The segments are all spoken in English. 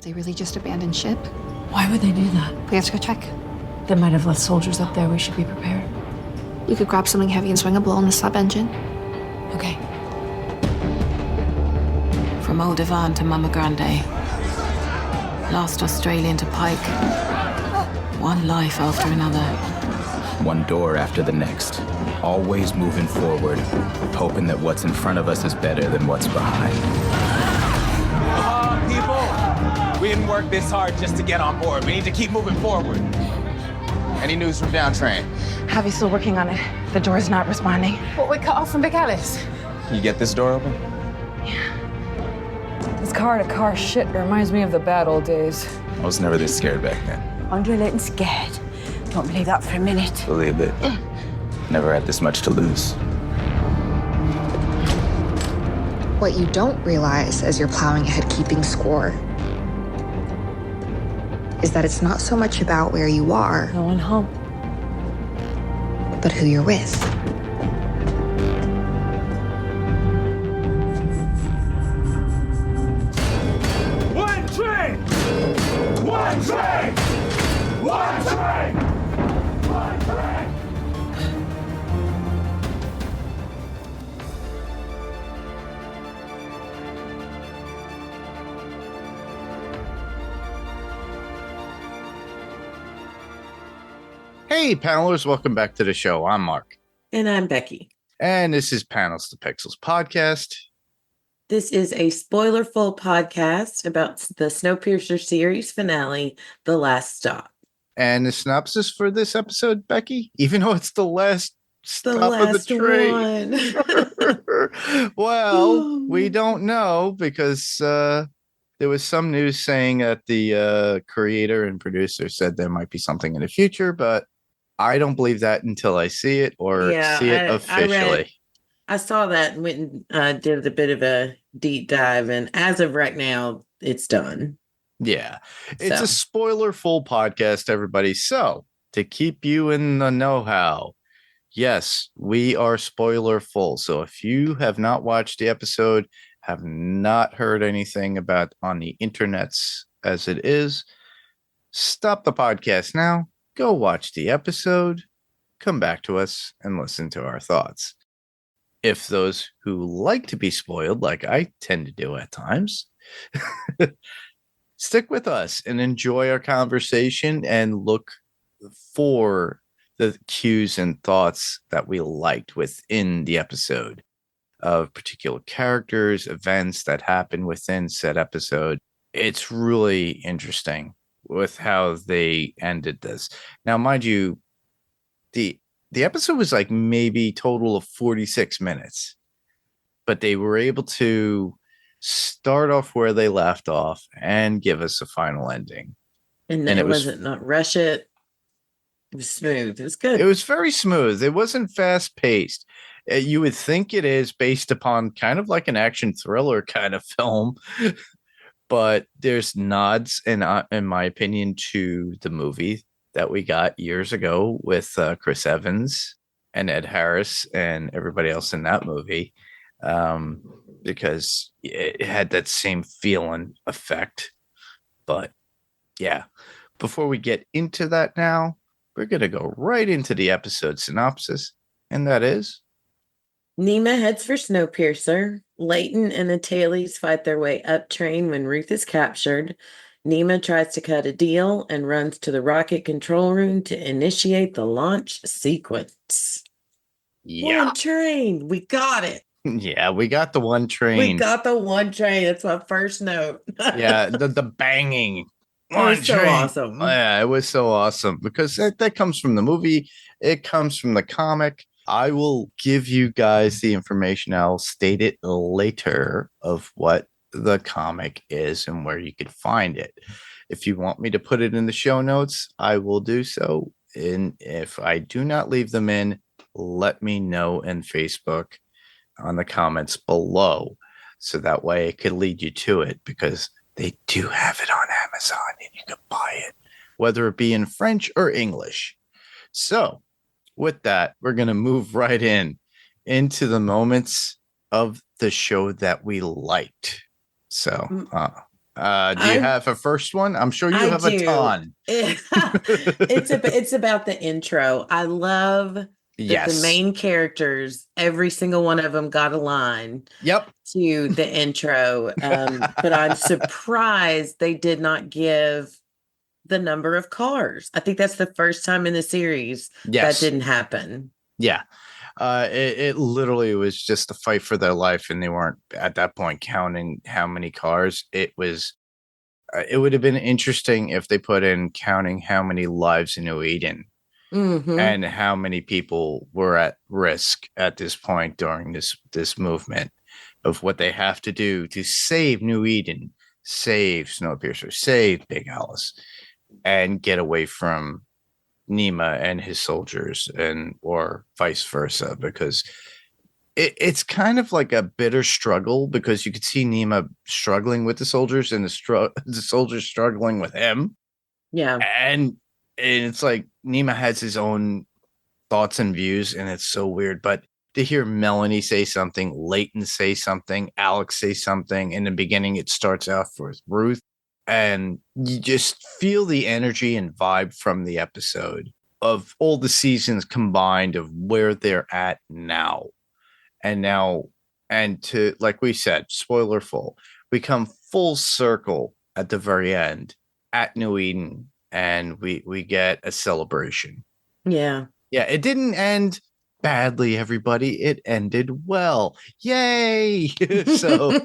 They really just abandoned ship? Why would they do that? We have to go check. They might have left soldiers up there. We should be prepared. You could grab something heavy and swing a blow on the sub-engine. Okay. From Old Ivan to Mama Grande. Last Australian to Pike. One life after another. One door after the next. Always moving forward, hoping that what's in front of us is better than what's behind. People, we didn't work this hard just to get on board. We need to keep moving forward. Any news from down train? Javi's still working on it. The door's not responding. What, we're cut off from Big Alice? Can you get this door open? This car-to-car shit reminds me of the bad old days. I was never this scared back then. Undulating scared. Don't believe that for a minute. Believe it. Never had this much to lose. What you don't realize as you're plowing ahead keeping score is that it's not so much about where you are, Going home. but who you're with. One train! One train! One train! One train! Hey, panelers, welcome back to the show. I'm Mark. And I'm Becky. And this is Panels to Pixels podcast. This is a spoiler-full podcast about the Snowpiercer series finale, The Last Stop. And the synopsis for this episode, Becky, even though it's the last stop of the train. Well, we don't know because there was some news saying that the creator and producer said there might be something in the future, but I don't believe that until I see it or see it officially. I saw that and went and did a bit of a deep dive, and as of right now, it's done. Yeah, it's a spoiler full podcast, everybody. So to keep you in the know-how, yes, we are spoiler full. So if you have not watched the episode, have not heard anything about on the internets as it is, stop the podcast now, go watch the episode, come back to us and listen to our thoughts. If those who like to be spoiled, like I tend to do at times, stick with us and enjoy our conversation and look for the cues and thoughts that we liked within the episode of particular characters, events that happen within said episode. It's really interesting with how they ended this. Now, mind you, the episode was like maybe total of 46 minutes, but they were able to start off where they left off and give us a final ending. And it wasn't not rush it. It was smooth. It was good. It was very smooth. It wasn't fast paced. You would think it is based upon kind of like an action thriller kind of film, but there's nods, in my opinion, to the movie that we got years ago with Chris Evans and Ed Harris and everybody else in that movie, because it had that same feeling effect. But yeah, before we get into that now, we're going to go right into the episode synopsis, and that is... Nema heads for Snowpiercer. Leighton and the Tailies fight their way up train when Ruth is captured. Nema tries to cut a deal and runs to the rocket control room to initiate the launch sequence. Yeah. One train. We got it. Yeah, we got the one train. We got the one train. That's my first note. Yeah, the banging. It was so awesome. Yeah, it was so awesome because that comes from the movie. It comes from the comic. I will give you guys the information. I'll state it later of what the comic is and where you could find it. If you want me to put it in the show notes, I will do so. And if I do not leave them in, let me know in Facebook on the comments below. So that way it could lead you to it, because they do have it on Amazon and you can buy it, whether it be in French or English. So with that, we're going to move right into the moments of the show that we liked. So Do you have a first one? I'm sure you I have do. a ton. It's about the intro. I love that the main characters, every single one of them got a line Yep. to the intro. But I'm surprised they did not give the number of cars. I think that's the first time in the series that didn't happen. Yeah. It literally was just a fight for their life, and they weren't at that point counting how many cars. It was. It would have been interesting if they put in counting how many lives in New Eden and how many people were at risk at this point during this movement of what they have to do to save New Eden, save Snowpiercer, save Big Alice, and get away from Nema and his soldiers, and or vice versa, because it's kind of like a bitter struggle, because you could see Nema struggling with the soldiers and the soldiers struggling with him. Yeah. And it's like Nema has his own thoughts and views, and it's so weird. But to hear Melanie say something, Leighton say something, Alex say something, in the beginning, it starts off with Ruth, and you just feel the energy and vibe from the episode of all the seasons combined of where they're at now. And to, like we said, spoiler full, we come full circle at the very end at New Eden, and we get a celebration. Yeah. Yeah, it didn't end badly, everybody. It ended well. Yay! So,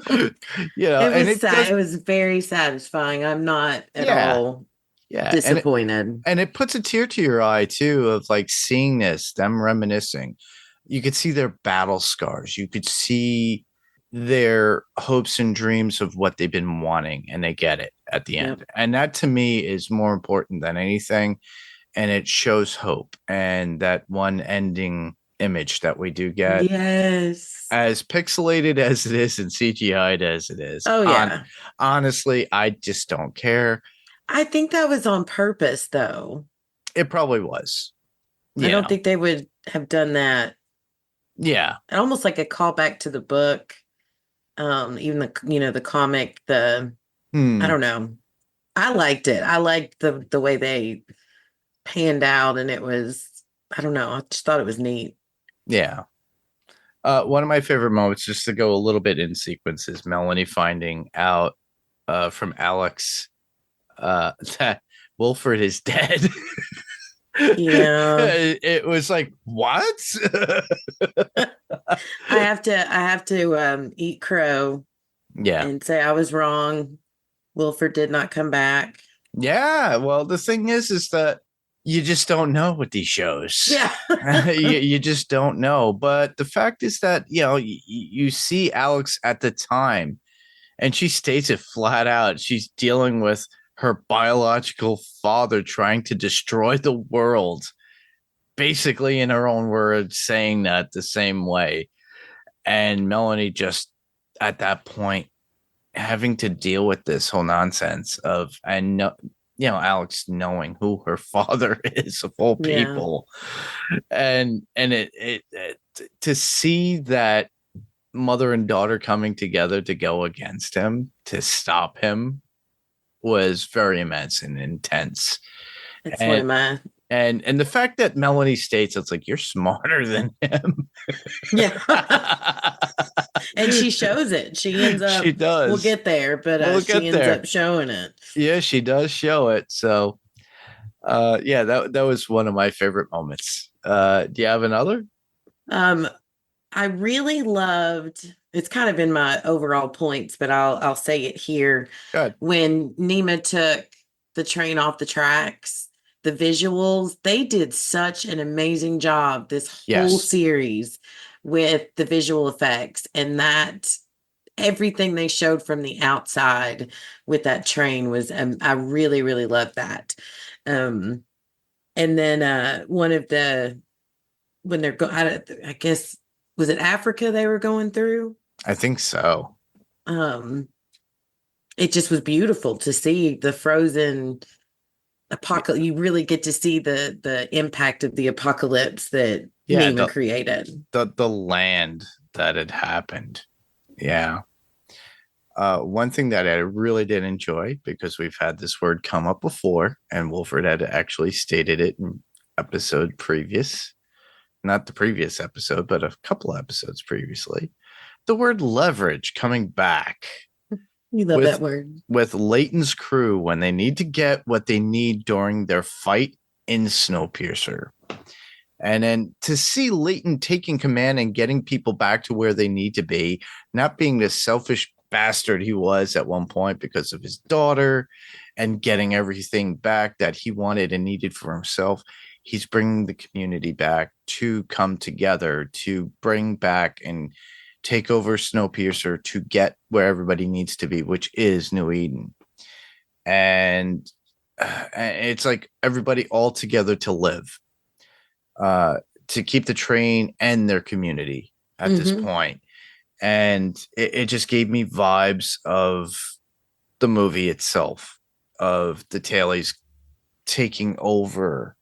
it was very satisfying. I'm not at all disappointed. And it puts a tear to your eye too, of like seeing them reminiscing. You could see their battle scars. You could see their hopes and dreams of what they've been wanting, and they get it at the end. And that to me is more important than anything. And it shows hope, and that one ending image that we do get. Yes. As pixelated as it is and CGI'd as it is. Oh, yeah. Honestly, I just don't care. I think that was on purpose, though. It probably was. I don't think they would have done that. Yeah. Almost like a callback to the book. Even the comic, I don't know. I liked it. I liked the way they panned out, and it was, I don't know. I just thought it was neat. Yeah. One of my favorite moments, just to go a little bit in sequence, is Melanie finding out from Alex that Wilfred is dead. Yeah. It was like, what? I have to eat crow. Yeah. And say I was wrong. Wilfred did not come back. Yeah. Well, the thing is that you just don't know with these shows. Yeah. you just don't know. But the fact is that, you see Alex at the time, and she states it flat out. She's dealing with her biological father trying to destroy the world, basically in her own words, saying that the same way. And Melanie just at that point having to deal with this whole nonsense of, Alex knowing who her father is of all people. And it to see that mother and daughter coming together to go against him, to stop him, was very immense and intense. It's one of my and the fact that Melanie states, it's like, you're smarter than him. Yeah. And she shows it. She ends up, she does. We'll get there, but she ends up showing it. Yeah, she does show it. So that was one of my favorite moments. Do you have another? I really loved, it's kind of in my overall points, but I'll say it here. Good. When Nema took the train off the tracks, the visuals, they did such an amazing job this whole series with the visual effects, and that everything they showed from the outside with that train was, I really, really loved that. And then one of when they're I guess, was it Africa they were going through? I think so. It just was beautiful to see the frozen apocalypse. You really get to see the impact of the apocalypse that Nema created. The land that had happened. Yeah. One thing that I really did enjoy, because we've had this word come up before, and Wolford had actually stated it in episode previous, not the previous episode, but a couple episodes previously. The word leverage coming back. You love that word. With Leighton's crew when they need to get what they need during their fight in Snowpiercer. And then to see Leighton taking command and getting people back to where they need to be, not being the selfish bastard he was at one point because of his daughter, and getting everything back that he wanted and needed for himself. He's bringing the community back to come together, to bring back and take over Snowpiercer, to get where everybody needs to be, which is New Eden. And it's like everybody all together to live, to keep the train and their community at this point. And it just gave me vibes of the movie itself, of the tailies taking over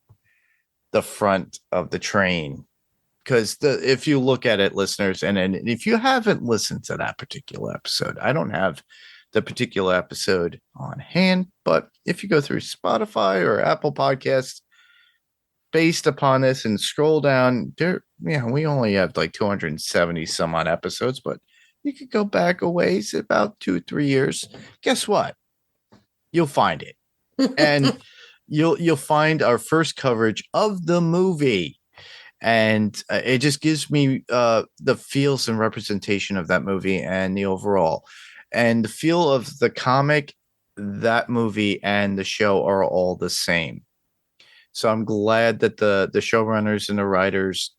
the front of the train. Because if you look at it, listeners, and if you haven't listened to that particular episode, I don't have the particular episode on hand, but if you go through Spotify or Apple Podcasts, based upon this and scroll down, we only have like 270 some odd episodes, but you could go back a ways, about 2-3 years. Guess what? You'll find it, and you'll find our first coverage of the movie. And it just gives me the feels and representation of that movie and the overall. And the feel of the comic, that movie, and the show are all the same. So I'm glad that the showrunners and the writers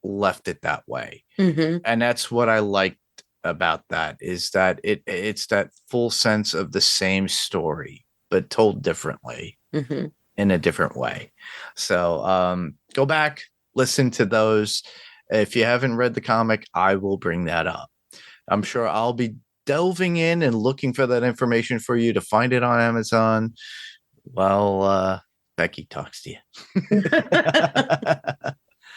left it that way. And that's what I liked about that, is that it's that full sense of the same story, but told differently in a different way. So go back. Listen to those. If you haven't read the comic, I will bring that up. I'm sure I'll be delving in and looking for that information for you to find it on Amazon while Becky talks to you.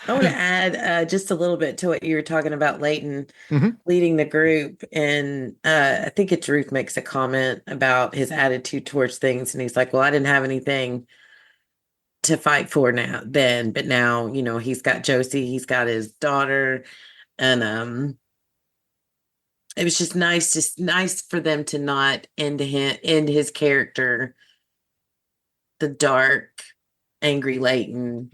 I want to add just a little bit to what you were talking about, Leighton leading the group. And I think it's Ruth makes a comment about his attitude towards things. And he's like, well, I didn't have anything to fight for then, but now, he's got Josie, he's got his daughter, and it was just nice for them to not end his character, the dark, angry Leighton,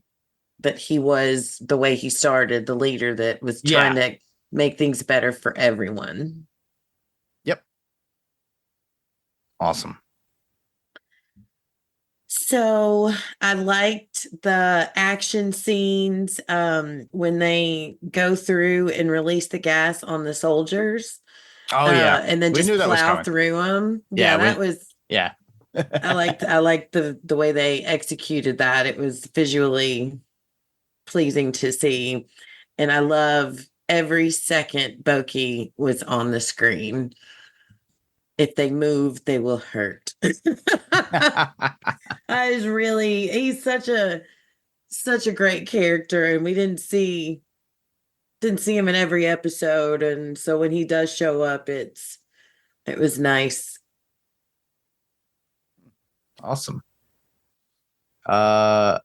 but he was the way he started, the leader that was trying to make things better for everyone. Yep. Awesome. So I liked the action scenes when they go through and release the gas on the soldiers. Oh yeah, and then just plow through them. Yeah, I liked the way they executed that. It was visually pleasing to see, and I love every second Boki was on the screen. If they move, they will hurt. He's such a great character, and we didn't see him in every episode, and so when he does show up, it was nice. Awesome. Well,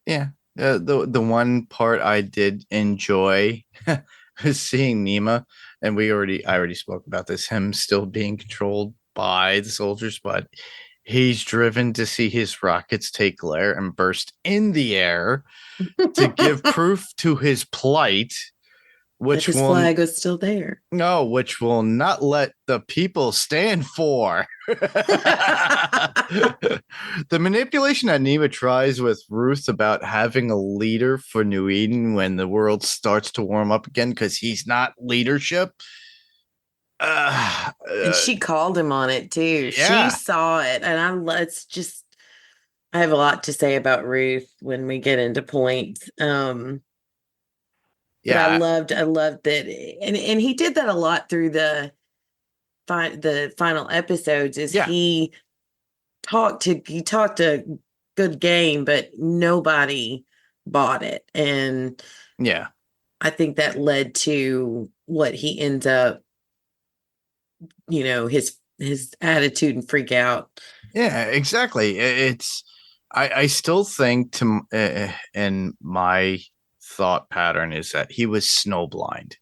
yeah. The one part I did enjoy was seeing Nema, and I already spoke about this, him still being controlled by the soldiers, but he's driven to see his rockets take glare and burst in the air to give proof to his plight, which his flag was still there. No, which will not let the people stand for. The manipulation that Nema tries with Ruth about having a leader for New Eden when the world starts to warm up again because he's not leadership. And she called him on it too. Yeah. She saw it, and I have a lot to say about Ruth when we get into points. But I loved that, and he did that a lot through the final episodes. He talked a good game, but nobody bought it, and I think that led to what he ends up, his attitude and freak out. Yeah, exactly. It's I still think and my thought pattern is that he was snowblind.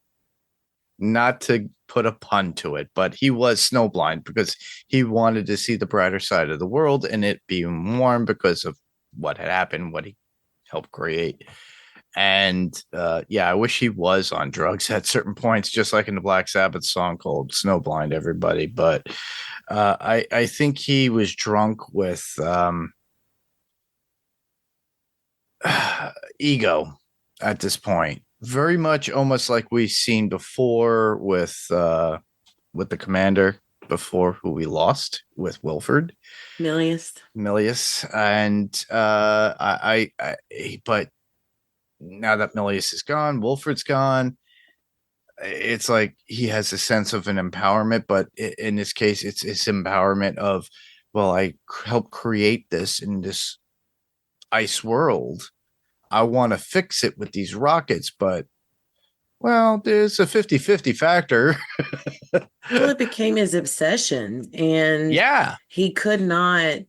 Not to put a pun to it, but he was snowblind because he wanted to see the brighter side of the world and it being warm because of what had happened, what he helped create. And I wish he was on drugs at certain points, just like in the Black Sabbath song called Snowblind, everybody. But I think he was drunk with ego at this point. Very much almost like we've seen before with the commander before, who we lost with Wilford. Milius. And but now that Milius is gone, Wilford's gone. It's like he has a sense of an empowerment, but in this case, it's his empowerment of, well, I helped create this in this ice world. I want to fix it with these rockets, but, well, there's a 50-50 factor. Well, it became his obsession, and he could not,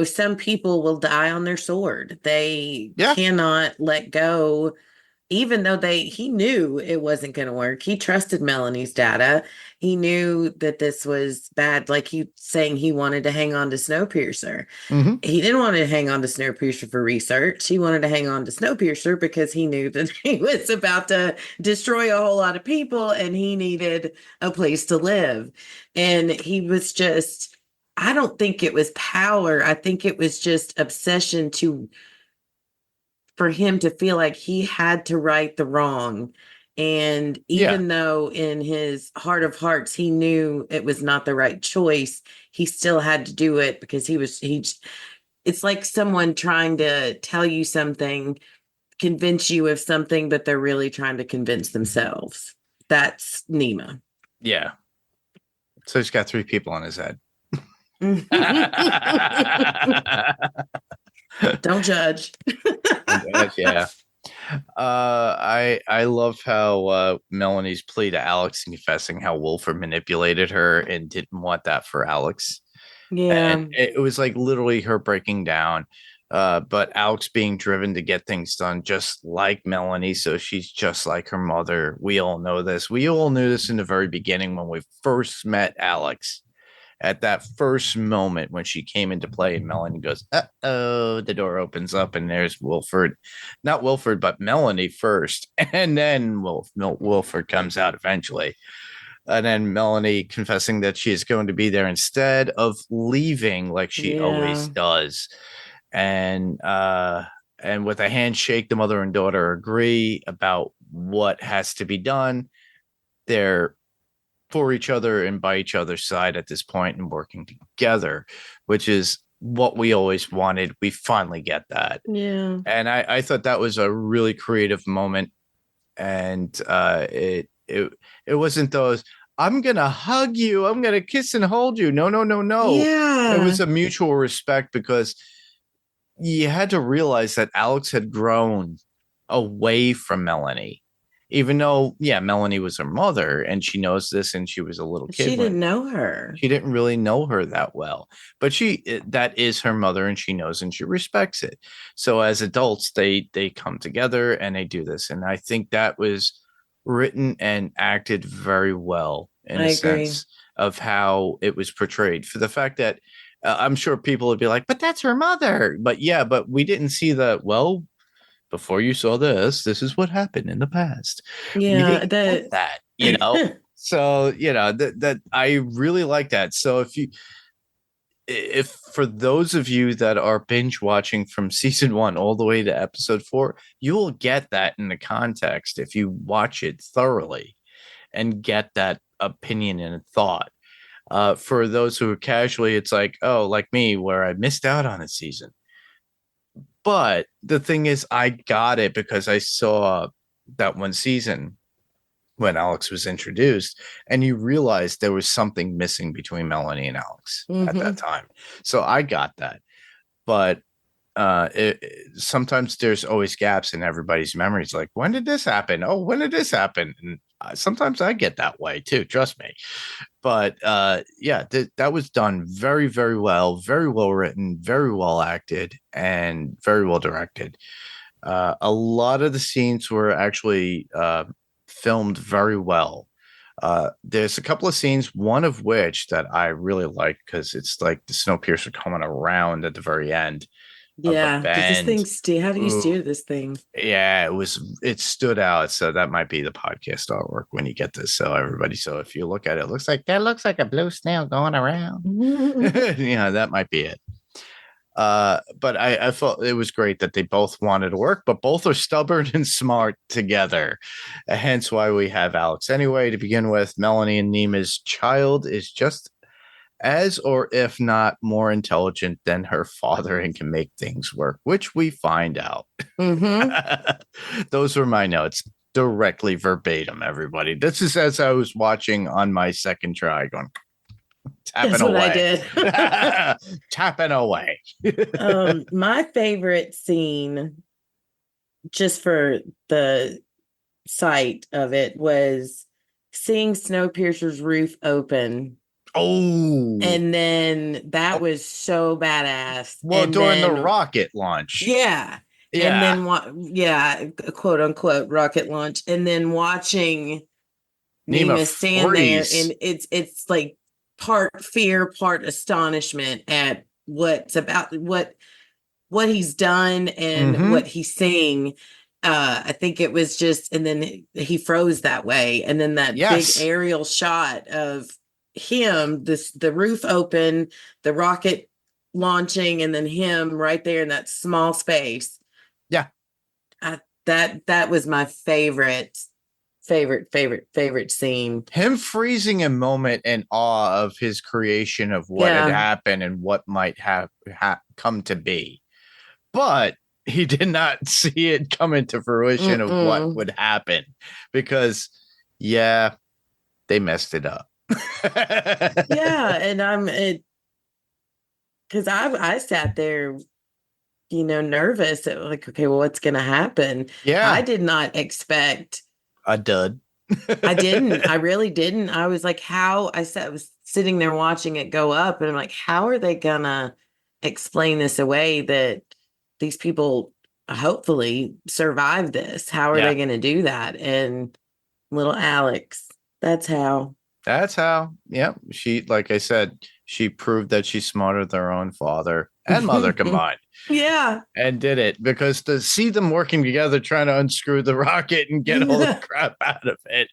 some people will die on their sword. They cannot let go. Even though he knew it wasn't going to work, he trusted Melanie's data. He knew that this was bad. Like he saying he wanted to hang on to Snowpiercer. Mm-hmm. He didn't want to hang on to Snowpiercer for research. He wanted to hang on to Snowpiercer because he knew that he was about to destroy a whole lot of people and he needed a place to live. And he was just, I don't think it was power. I think it was just obsession for him to feel like he had to right the wrong. And even though in his heart of hearts, he knew it was not the right choice, he still had to do it because it's like someone trying to tell you something, convince you of something, but they're really trying to convince themselves. That's Nema. Yeah. So he's got 3 people on his head. Don't judge. Yeah. I love how Melanie's plea to Alex and confessing how Wilford manipulated her and didn't want that for Alex. Yeah. And it was like literally her breaking down. But Alex being driven to get things done just like Melanie. So she's just like her mother. We all know this. We all knew this in the very beginning when we first met Alex. At that first moment when she came into play, and Melanie goes, "Uh-oh," the door opens up and there's Wilford. Not Wilford, but Melanie first. And then Wilford comes out eventually. And then Melanie confessing that she is going to be there instead of leaving like she always does. And with a handshake, the mother and daughter agree about what has to be done. They're for each other and by each other's side at this point and working together, which is what we always wanted. We finally get that. Yeah. And I thought that was a really creative moment. And it wasn't those, I'm going to hug you, I'm going to kiss and hold you. No. Yeah. It was a mutual respect because you had to realize that Alex had grown away from Melanie. Even though, Melanie was her mother and she knows this and she was a little kid. She didn't know her. She didn't really know her that well. But that is her mother and she knows and she respects it. So as adults, they come together and they do this. And I think that was written and acted very well in a sense of how it was portrayed. For the fact that I'm sure people would be like, but that's her mother. But but we didn't see that, well, before you saw this is what happened in the past. Yeah, that so that I really like that. So if for those of you that are binge watching from season 1 all the way to episode 4, you will get that in the context if you watch it thoroughly and get that opinion and thought. For those who are casually, it's like, oh, like me, where I missed out on a season. But the thing is, I got it because I saw that one season when Alex was introduced, and you realized there was something missing between Melanie and Alex at that time. So I got that. But sometimes there's always gaps in everybody's memories. Like, when did this happen? Oh, when did this happen? And sometimes I get that way too. Trust me. But yeah, that was done very, very well written, very well acted, and very well directed. A lot of the scenes were actually filmed very well. There's a couple of scenes, one of which that I really like because it's like the Snowpiercer coming around at the very end. Yeah. Does this thing steer? How do you steer this thing? Yeah, it stood out. So that might be the podcast artwork when you get this. So everybody, so if you look at it, it looks like a blue snail going around. Yeah, that might be it. But I thought it was great that they both wanted to work, but both are stubborn and smart together. Hence why we have Alex anyway. To begin with, Melanie and Nima's child is just as, or if not more intelligent than her father and can make things work, which we find out. Those were my notes, directly verbatim, everybody. This is as I was watching on my second try, going, tapping That's away. what I did. Tapping away. My favorite scene, just for the sight of it, was seeing Snowpiercer's roof open. Oh, and then that was so badass. Well, and during then, the rocket launch. Yeah. And then quote unquote rocket launch. And then watching Nima stand freeze. there, and it's like part fear, part astonishment at what he's done and what he's seeing. I think it was just, and then he froze that way. And then that big aerial shot of him, the roof open, the rocket launching, and then him right there in that small space. Yeah. That was my favorite scene. Him freezing a moment in awe of his creation of what had happened and what might have come to be. But he did not see it come into fruition of what would happen because, they messed it up. And because I sat there, nervous. Like, okay, well, what's going to happen? Yeah. I did not expect a dud. I didn't. I really didn't. I was like, I was sitting there watching it go up, and I'm like, how are they gonna explain this away that these people hopefully survive this? How are they going to do that? And little Alex, that's how. Yep. She, like I said, she proved that she's smarter than her own father and mother combined. Yeah. And did it, because to see them working together trying to unscrew the rocket and get all the crap out of it,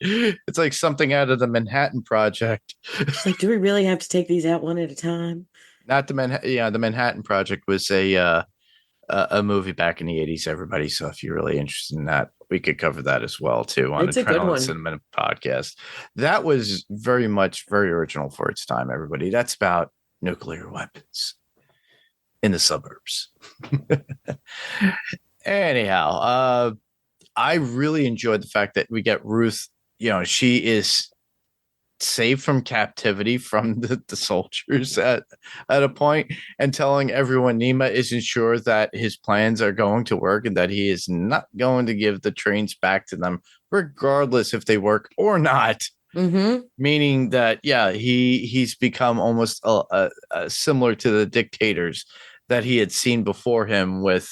it's like something out of the Manhattan Project. It's like, do we really have to take these out one at a time? Not the the Manhattan Project was a movie back in the 80s, everybody. So if you're really interested in that, we could cover that as well too on the Adrenaline Cinema podcast. That was very original for its time, everybody. That's about nuclear weapons in the suburbs. Anyhow, I really enjoyed the fact that we get Ruth. She is saved from captivity from the soldiers at a point, and telling everyone Nima isn't sure that his plans are going to work and that he is not going to give the trains back to them, regardless if they work or not. Meaning that, he's become almost similar to the dictators that he had seen before him with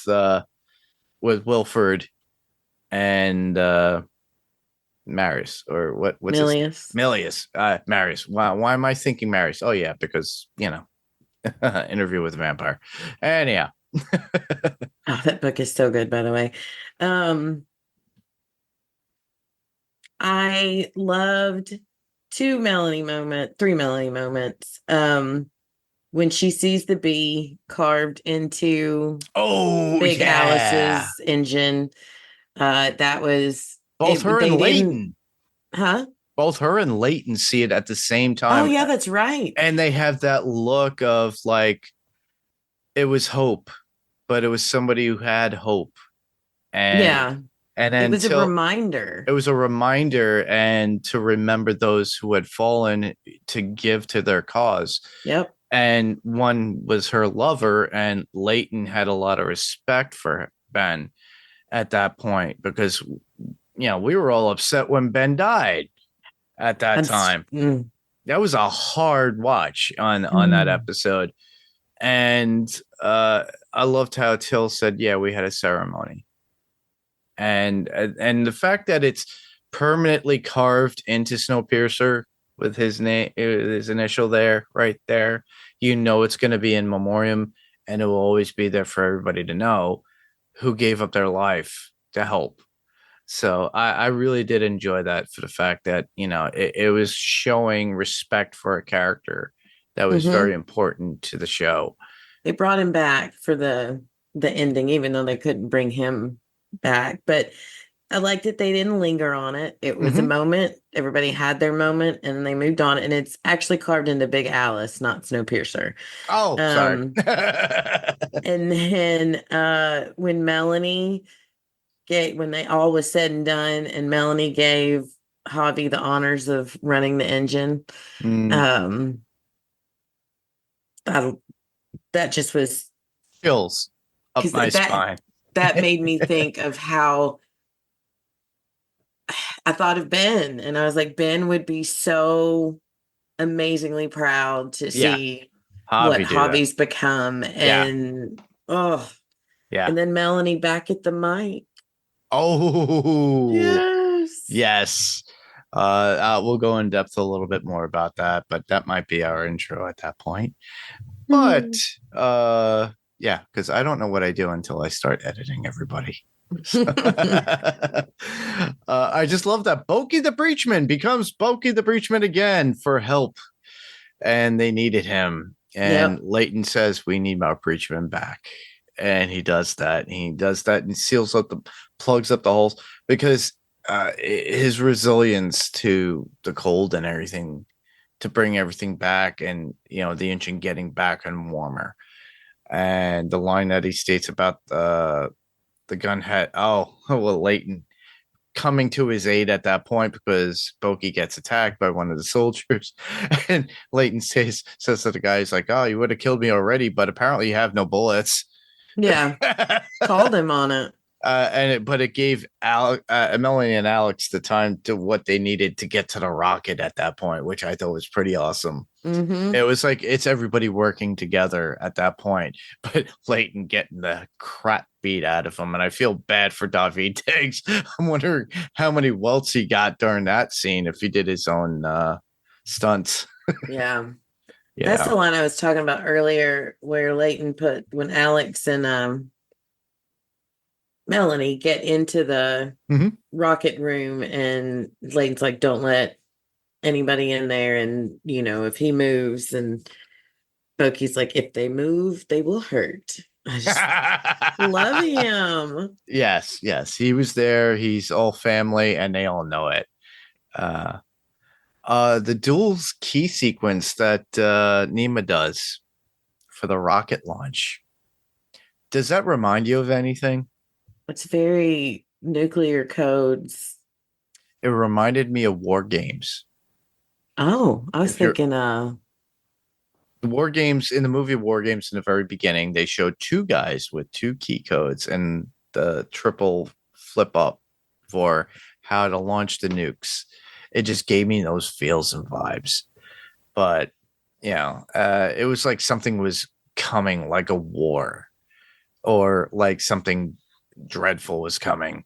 Wilford and Marius, or what's Milius. Marius. Why am I thinking Marius? Oh yeah, because Interview with a Vampire. Anyhow. Oh, that book is so good, by the way. I loved three Melanie moments. When she sees the bee carved into Big Alice's engine, that was both her and Leighton. Huh? Both her and Leighton see it at the same time. Oh yeah, that's right. And they have that look of like, it was hope, but it was somebody who had hope. And and then it was a reminder. It was a reminder, and to remember those who had fallen, to give to their cause. Yep. and one was her lover, and Leighton had a lot of respect for Ben at that point because we were all upset when Ben died at that time. That was a hard watch on that episode. And I loved how Till said, yeah, we had a ceremony. And the fact that it's permanently carved into Snowpiercer with his name, his initial there, right there, it's going to be in memoriam, and it will always be there for everybody to know who gave up their life to help. So I really did enjoy that, for the fact that it was showing respect for a character that was very important to the show. They brought him back for the ending, even though they couldn't bring him back. But I liked that they didn't linger on it. It was a moment. Everybody had their moment, and then they moved on. And it's actually carved into Big Alice, not Snowpiercer. Oh, sorry. And then when they all was said and done, and Melanie gave Javi the honors of running the engine, that just was chills up my spine. That made me think of how I thought of Ben, and I was like, Ben would be so amazingly proud to see what Javi's become. And and then Melanie back at the mic. Oh, yes. We'll go in depth a little bit more about that, but that might be our intro at that point. But because I don't know what I do until I start editing everybody. I just love that Boki the Breachman becomes Boki the Breachman again for help, and they needed him. And Leighton says, we need our Breachman back. And he does that. And plugs up the holes, because his resilience to the cold and everything, to bring everything back, and the engine getting back and warmer. And the line that he states about the gunhead, Leighton coming to his aid at that point, because Boki gets attacked by one of the soldiers, and Leighton says to the guy, he's like, oh, you would have killed me already, but apparently you have no bullets. Yeah. Called him on it. But it gave Melanie and Alex the time to what they needed to get to the rocket at that point, which I thought was pretty awesome. It was like it's everybody working together at that point, but Leighton getting the crap beat out of him, and I feel bad for David Diggs. I'm wondering how many welts he got during that scene, if he did his own stunts. Yeah. That's the one I was talking about earlier, where Leighton when Alex and Melanie get into the rocket room, and Leighton's like, don't let anybody in there, and if he moves, and Boki's like, if they move, they will hurt. I just love him. Yes, he was there. He's all family, and they all know it. The dual key sequence that Nima does for the rocket launch, does that remind you of anything? It's very nuclear codes. It reminded me of War Games. Oh, I was thinking the War Games, in the movie War Games, in the very beginning, they showed two guys with two key codes and the triple flip up for how to launch the nukes. It just gave me those feels and vibes. But it was like something was coming, like a war, or like something dreadful was coming.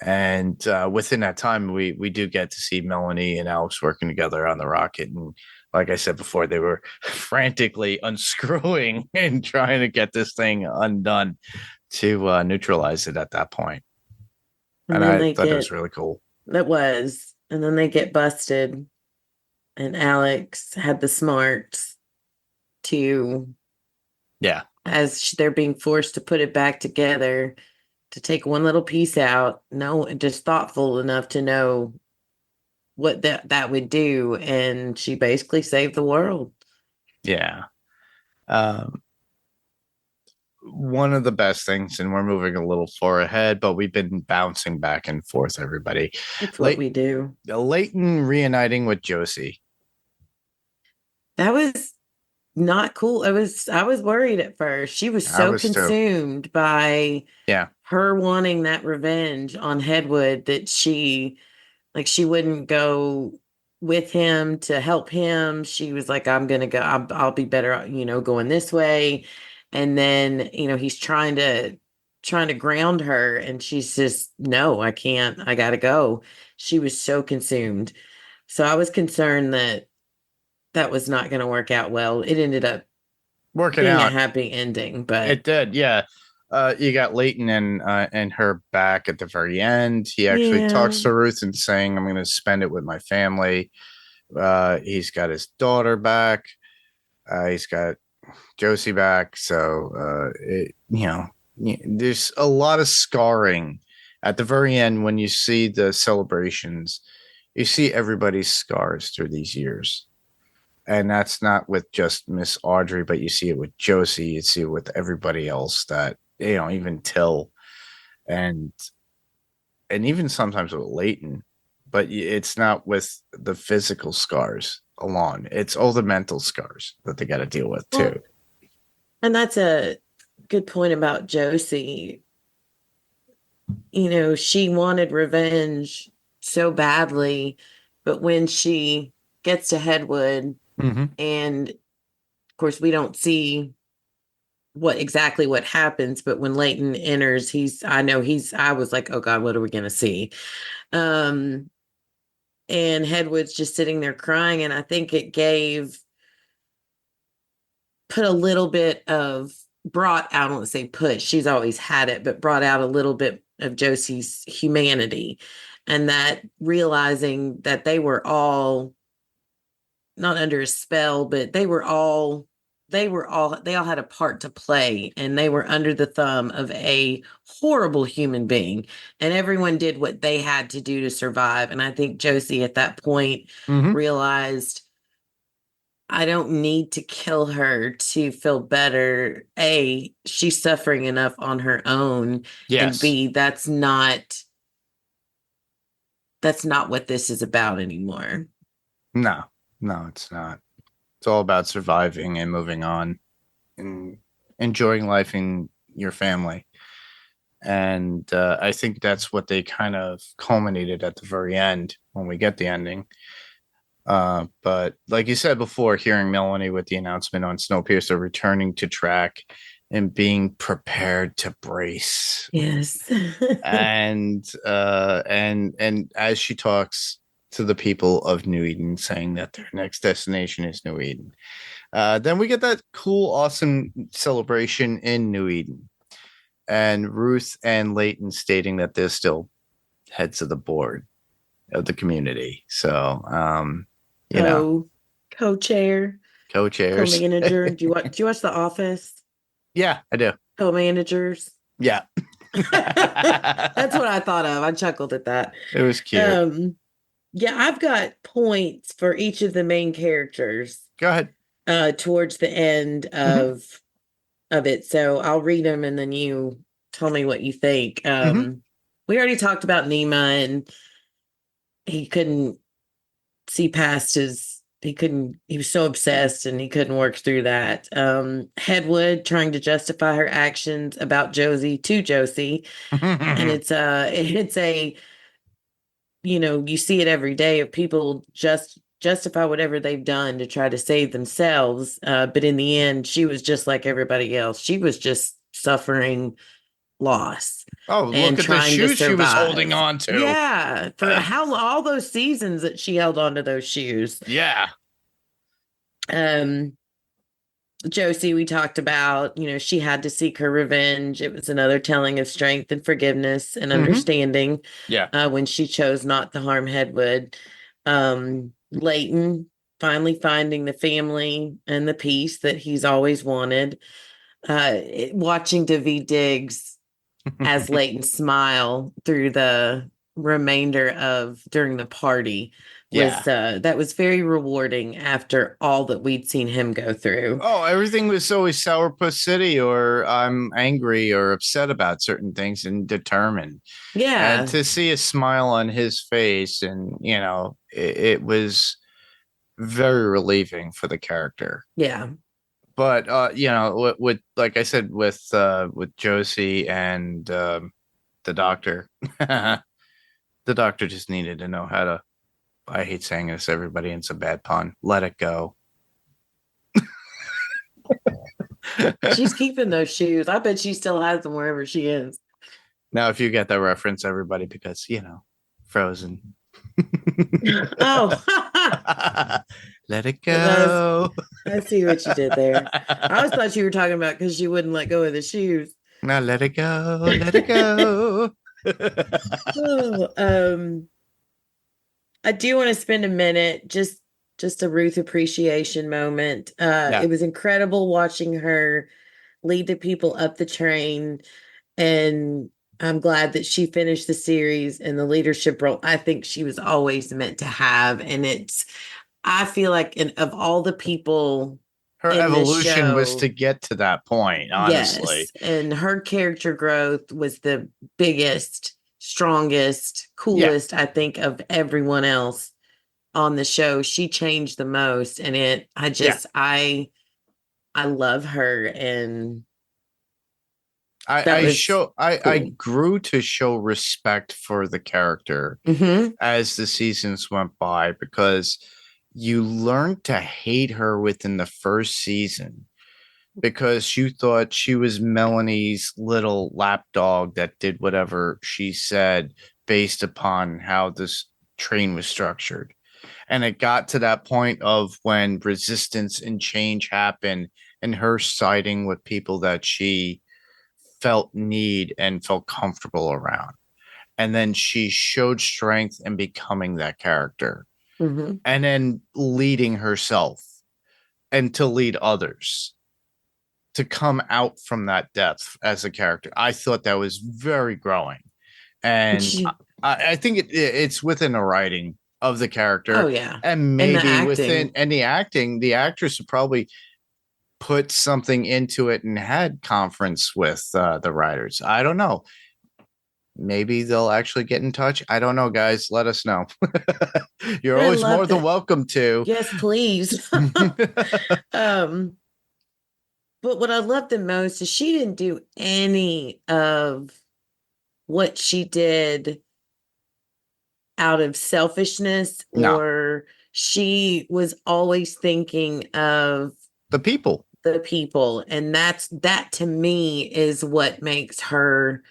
And within that time, we do get to see Melanie and Alex working together on the rocket. And like I said before, they were frantically unscrewing and trying to get this thing undone to neutralize it at that point. And I thought it was really cool. It was. And then they get busted, and Alex had the smarts to, as they're being forced to put it back together, to take one little piece out, just thoughtful enough to know what that would do, and she basically saved the world. Yeah. One of the best things, and we're moving a little far ahead, but we've been bouncing back and forth, everybody. That's what we do. Leighton reuniting with Josie. That was not cool. I was worried at first. She was I so was too. consumed by Yeah. her wanting that revenge on Hedwood that she wouldn't go with him to help him. She was like, I'm gonna go, I'll be better, going this way. And then, he's trying to ground her, and she's just, no, I can't, I gotta go. She was so consumed. So I was concerned that that was not going to work out well. It ended up Working being a out. happy ending, but It did, yeah. You got Leighton and her back at the very end. He actually yeah. talks to Ruth and saying, "I'm going to spend it with my family." He's got his daughter back. He's got Josie back. So, there's a lot of scarring at the very end when you see the celebrations. You see everybody's scars through these years. And that's not with just Miss Audrey, but you see it with Josie, you see it with everybody else that, even Till and even sometimes with Leighton, but it's not with the physical scars alone. It's all the mental scars that they got to deal with too. And that's a good point about Josie. She wanted revenge so badly, but when she gets to Hedwood, and of course we don't see what happens, but when Leighton enters, I was like, oh God, what are we gonna see? And Hedwood's just sitting there crying, and I think it put a little bit of brought out, I don't want to say put, she's always had it, but brought out a little bit of Josie's humanity, and that realizing that they were all not under a spell, but they all had a part to play, and they were under the thumb of a horrible human being, and everyone did what they had to do to survive. And I think Josie at that point realized, I don't need to kill her to feel better. A, she's suffering enough on her own. Yes. And B, that's not what this is about anymore. No, it's not. It's all about surviving and moving on and enjoying life in your family. And I think that's what they kind of culminated at the very end when we get the ending. But like you said before, hearing Melanie with the announcement on Snowpiercer returning to track and being prepared to brace. Yes. and as she talks to the people of New Eden, saying that their next destination is New Eden. Then we get that cool, awesome celebration in New Eden. And Ruth and Leighton stating that they're still heads of the board of the community. So, co-chair, co-chairs, co-manager. Do you watch The Office? Yeah, I do. Co-managers. Yeah. That's what I thought of. I chuckled at that. It was cute. Yeah, I've got points for each of the main characters. Go ahead. Towards the end of it. So I'll read them and then you tell me what you think. We already talked about Nima, and he couldn't see past he was so obsessed and he couldn't work through that. Hedwood trying to justify her actions about Josie to Josie. And it's a you see it every day of people just justify whatever they've done to try to save themselves. But in the end, she was just like everybody else. She was just suffering loss. Oh, look at the shoes she was holding on to. Yeah. For all those seasons that she held on to those shoes. Yeah. Josie, we talked about, she had to seek her revenge. It was another telling of strength and forgiveness and understanding. Yeah. When she chose not to harm Hedwood. Leighton finally finding the family and the peace that he's always wanted. Watching Daveed Diggs as Leighton smile through the remainder of during the party was that was very rewarding after all that we'd seen him go through. Oh, everything was always Sourpuss City, or I'm angry or upset about certain things and determined. Yeah. And to see a smile on his face, and it was very relieving for the character. Yeah. But you know, with like I said, with Josie and the doctor, the doctor just needed to know how to. I hate saying this, everybody, and it's a bad pun. Let it go. She's keeping those shoes. I bet she still has them wherever she is. Now, if you get that reference, everybody, because you know, Frozen. Oh, Let it go. I see what you did there. I always thought you were talking about because she wouldn't let go of the shoes. Now let it go. Let it go. Oh, I do want to spend a minute just a Ruth appreciation moment. Yeah. It was incredible watching her lead the people up the train, and I'm glad that she finished the series in the leadership role. I think she was always meant to have, and I feel like of all the people Her in the evolution was show, to get to that point, honestly. yes, and her character growth was the biggest, strongest, Yeah. coolest, I think, of everyone else on the show. She changed the most, and I love her, and that was I cool. grew to show respect for the character Mhm. as the seasons went by, because you learned to hate her within the first season because you thought she was Melanie's little lapdog that did whatever she said based upon how this train was structured. And it got to that point of when resistance and change happened and her siding with people that she felt need and felt comfortable around. And then she showed strength in becoming that character Mhm. and then leading herself and to lead others to come out from that depth as a character. I thought that was very growing. And I think it's within the writing of the character. Oh yeah. And And the maybe within acting. and the acting, the actress would probably put something into it and had conference with the writers. I don't know. Maybe they'll actually get in touch. I don't know, guys. Let us know. You're I always more loved than it. welcome to. Yes, please. But what I love the most is she didn't do any of what she did out of selfishness, No, or she was always thinking of the people. the people. And that to me is what makes her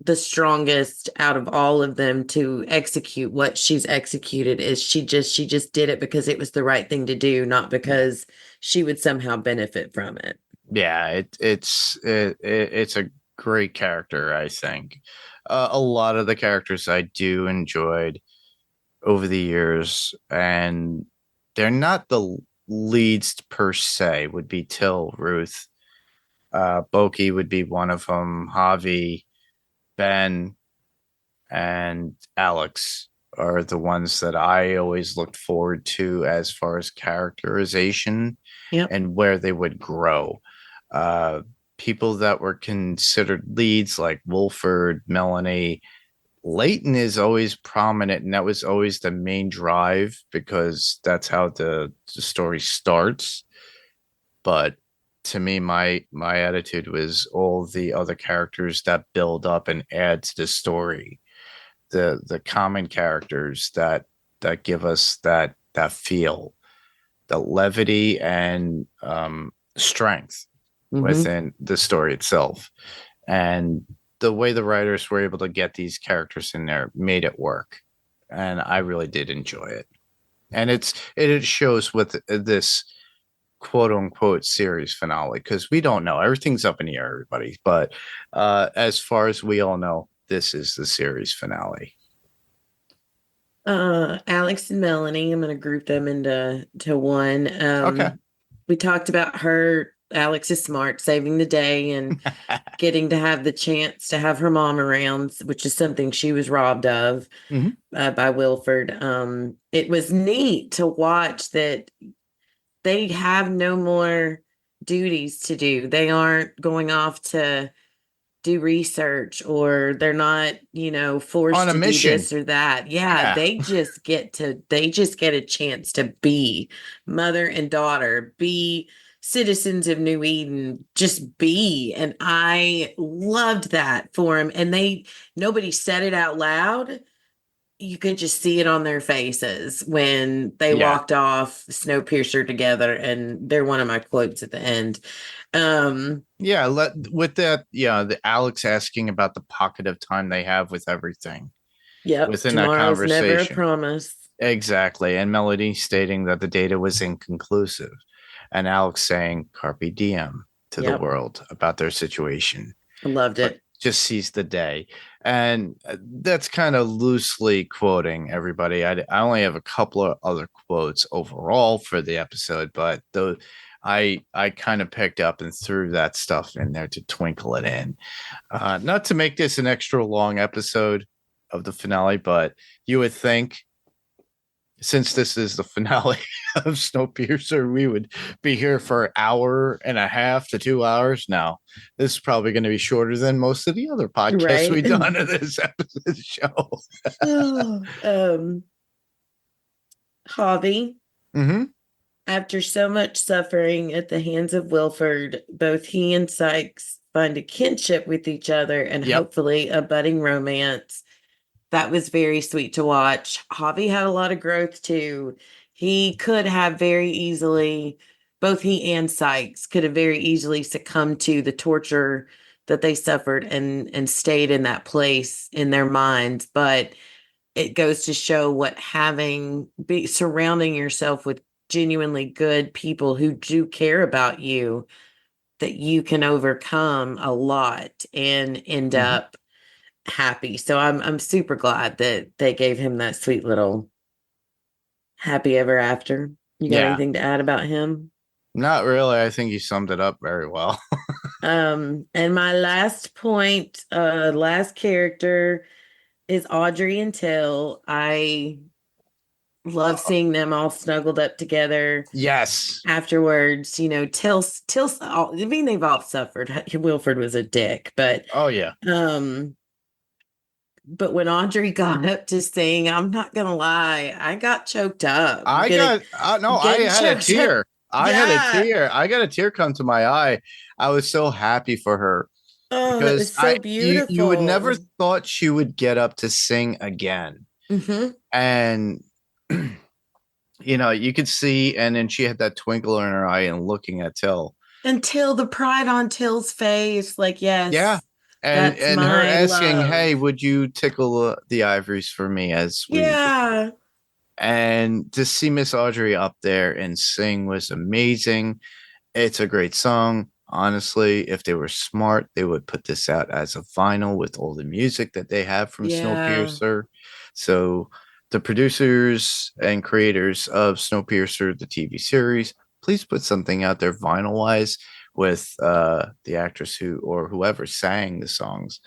the strongest out of all of them to execute what she's executed. Is she just did it because it was the right thing to do, not because she would somehow benefit from it. Yeah, it's a great character, I think. A lot of the characters I do enjoyed over the years, and they're not the leads per se, would be Till, Ruth, Boki would be one of them, Javi, Ben, and Alex are the ones that I always looked forward to as far as characterization. Yep. And where they would grow. Uh, People that were considered leads like Wolford, Melanie, Leighton is always prominent, and that was always the main drive because that's how the story starts. But to me, my attitude was all the other characters that build up and add to the story, the common characters that give us that feel, the levity and strength within the story itself. And the way the writers were able to get these characters in there made it work. And I really did enjoy it. And it shows with this quote unquote series finale, because we don't know. Everything's up in the air, everybody. But as far as we all know, this is the series finale. Alex and Melanie, I'm going to group them into one. Okay. We talked about her. Alex is smart, saving the day and getting to have the chance to have her mom around, which is something she was robbed of by Wilford. It was neat to watch that they have no more duties to do. They aren't going off to do research, or they're not, forced On a to mission. do this or that. Yeah, they just get a chance to be mother and daughter, be citizens of New Eden just be. And I loved that for him. And nobody said it out loud. You could just see it on their faces when they walked off Snowpiercer together. And they're one of my quotes at the end. With that, the Alex asking about the pocket of time they have with everything. Yep. Within Tomorrow's that never a conversation. promise. Exactly. And Melody stating that the data was inconclusive. And Alex saying carpe diem to the world about their situation. I loved it. Just seize the day. And that's kind of loosely quoting everybody. I only have a couple of other quotes overall for the episode, but I kind of picked up and threw that stuff in there to twinkle it in. Not to make this an extra long episode of the finale, but you would think, since this is the finale of Snowpiercer, we would be here for an hour and a half to 2 hours. Now, this is probably going to be shorter than most of the other podcasts we've done of this episode show. Javi. Mm-hmm. After so much suffering at the hands of Wilford, both he and Sykes find a kinship with each other and hopefully a budding romance. That was very sweet to watch. Javi had a lot of growth too. He could have very easily, both he and Sykes could have very easily succumbed to the torture that they suffered and stayed in that place in their minds. But it goes to show what surrounding yourself with genuinely good people who do care about you, that you can overcome a lot and end up happy. So I'm super glad that they gave him that sweet little happy ever after. You got anything to add about him? Not really. I think you summed it up very well. And my last point, last character is Audrey and Till. I love seeing them all snuggled up together. Yes. Afterwards, Till's, I mean, they've all suffered. Wilford was a dick, but but when Audrey got up to sing, I'm not gonna lie, I got choked up. I had a tear. I got a tear come to my eye. I was so happy for her. Oh, it was so beautiful. You would never thought she would get up to sing again. Mm-hmm. And you could see, and then she had that twinkle in her eye and looking at Till. And Till, the pride on Till's face, like, yes. Yeah. And her asking, hey, would you tickle the ivories for me as we... Yeah. And to see Miss Audrey up there and sing was amazing. It's a great song. Honestly, if they were smart, they would put this out as a vinyl with all the music that they have from Snowpiercer. So the producers and creators of Snowpiercer, the TV series, please put something out there vinyl-wise with the actress whoever sang the songs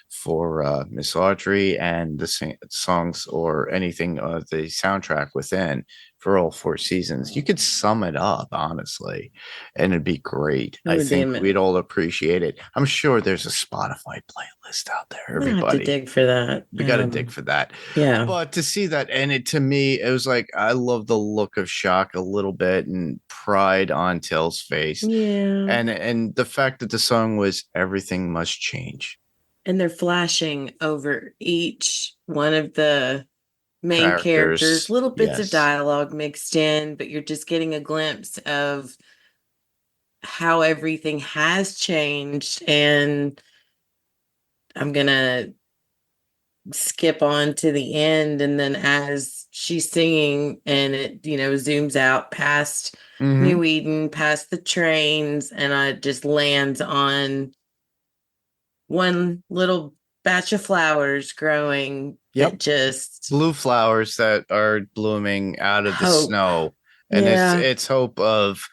for Miss Audrey and the songs or anything of the soundtrack within for all 4 seasons. You could sum it up, honestly, and it'd be great. I think we'd all appreciate it. I'm sure there's a Spotify playlist out there. Everybody have to dig for that. We got to dig for that. Yeah. But to see that, and to me, it was like, I love the look of shock a little bit and pride on Till's face. Yeah. And the fact that the song was Everything Must Change. And they're flashing over each one of the main characters, little bits of dialogue mixed in, but you're just getting a glimpse of how everything has changed. And I'm going to skip on to the end. And then as she's singing and it, zooms out past New Eden, past the trains, and it just lands on one little batch of flowers growing. Yep. Just blue flowers that are blooming out of the snow. And it's hope of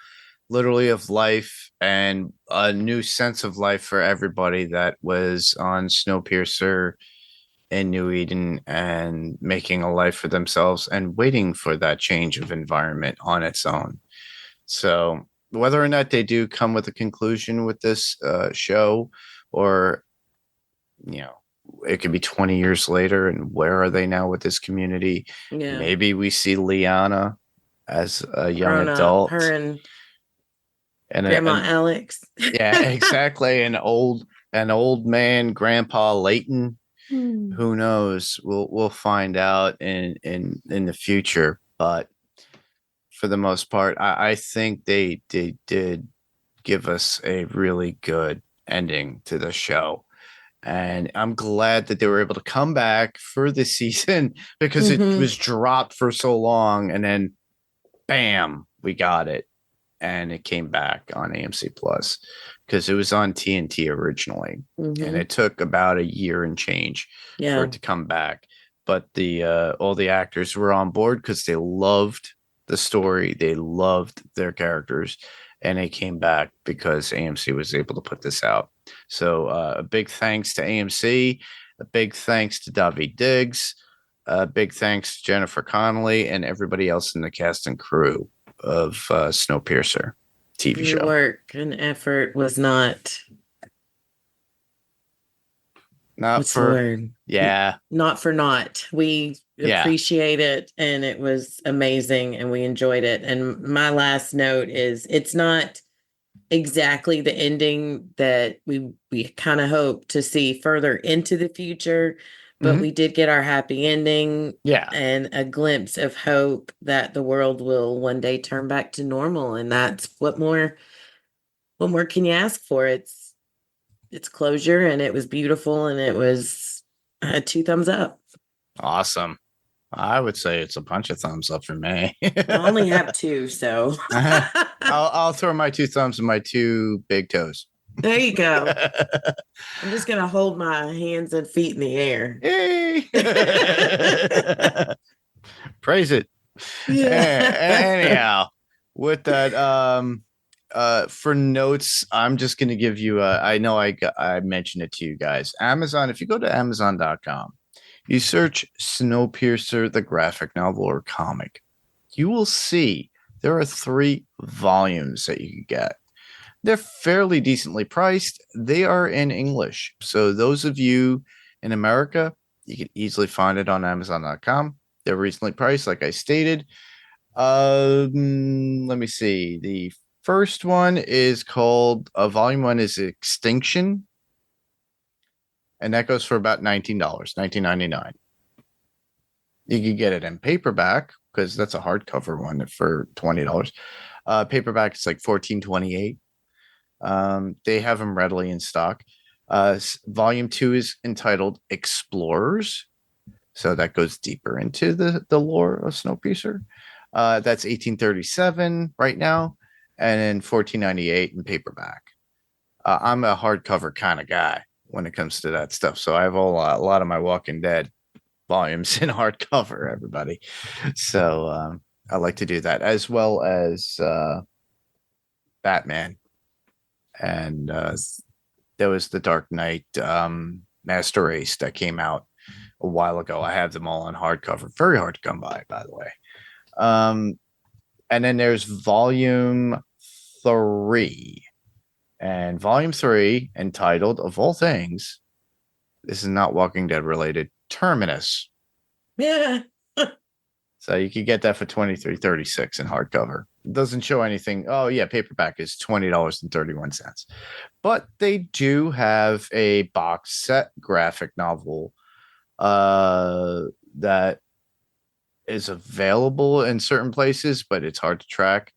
literally of life and a new sense of life for everybody that was on Snowpiercer in New Eden and making a life for themselves and waiting for that change of environment on its own. So whether or not they do come with a conclusion with this show, or it could be 20 years later, and where are they now with this community? Yeah. Maybe we see Liana as a young adult. And Grandma Alex. yeah, exactly. An old man, Grandpa Layton. Who knows? We'll find out in the future. But for the most part, I think they did give us a really good ending to the show. And I'm glad that they were able to come back for this season because it was dropped for so long. And then, bam, we got it. And it came back on AMC Plus because it was on TNT originally. And it took about a year and change for it to come back. But the all the actors were on board because they loved the story. They loved their characters. And they came back because AMC was able to put this out. So a big thanks to AMC, a big thanks to Daveed Diggs, a big thanks to Jennifer Connelly and everybody else in the cast and crew of Snowpiercer TV show. Your work and effort was not What's for, the word? Yeah. Not for naught. We appreciate it, and it was amazing, and we enjoyed it. And my last note is it's not exactly the ending that we kind of hope to see further into the future, but we did get our happy ending. Yeah. And a glimpse of hope that the world will one day turn back to normal. And that's what more can you ask for? It's closure, and it was beautiful, and it was 2 thumbs up. Awesome. I would say it's a bunch of thumbs up for me. I only have 2, so I'll throw my 2 thumbs and my 2 big toes. There you go. I'm just gonna hold my hands and feet in the air. Yay! Praise it. Yeah. Anyhow, with that, for notes, I'm just going to give you I know I mentioned it to you guys. Amazon, if you go to Amazon.com, you search Snowpiercer, the graphic novel or comic, you will see there are 3 volumes that you can get. They're fairly decently priced. They are in English. So those of you in America, you can easily find it on Amazon.com. They're reasonably priced, like I stated. Let me see. The first one is called volume 1 is Extinction, and that goes for about $19, $19.99. You can get it in paperback because that's a hardcover one for $20. Paperback is like $14.28. They have them readily in stock. Volume 2 is entitled Explorers, so that goes deeper into the lore of Snowpiercer. That's $18.37 right now, and then $14.98 in paperback. I'm a hardcover kind of guy when it comes to that stuff, so I have a lot of my Walking Dead volumes in hardcover, everybody. So I like to do that, as well as Batman, and there was the Dark Knight Master Race that came out a while ago. I have them all on hardcover. Very hard to come by the way. And then there's volume 3. And volume 3, entitled, of all things, this is not Walking Dead related, Terminus. Yeah. So you could get that for $23.36 in hardcover. It doesn't show anything. Oh, yeah, paperback is $20.31. But they do have a box set graphic novel that is available in certain places, but it's hard to track.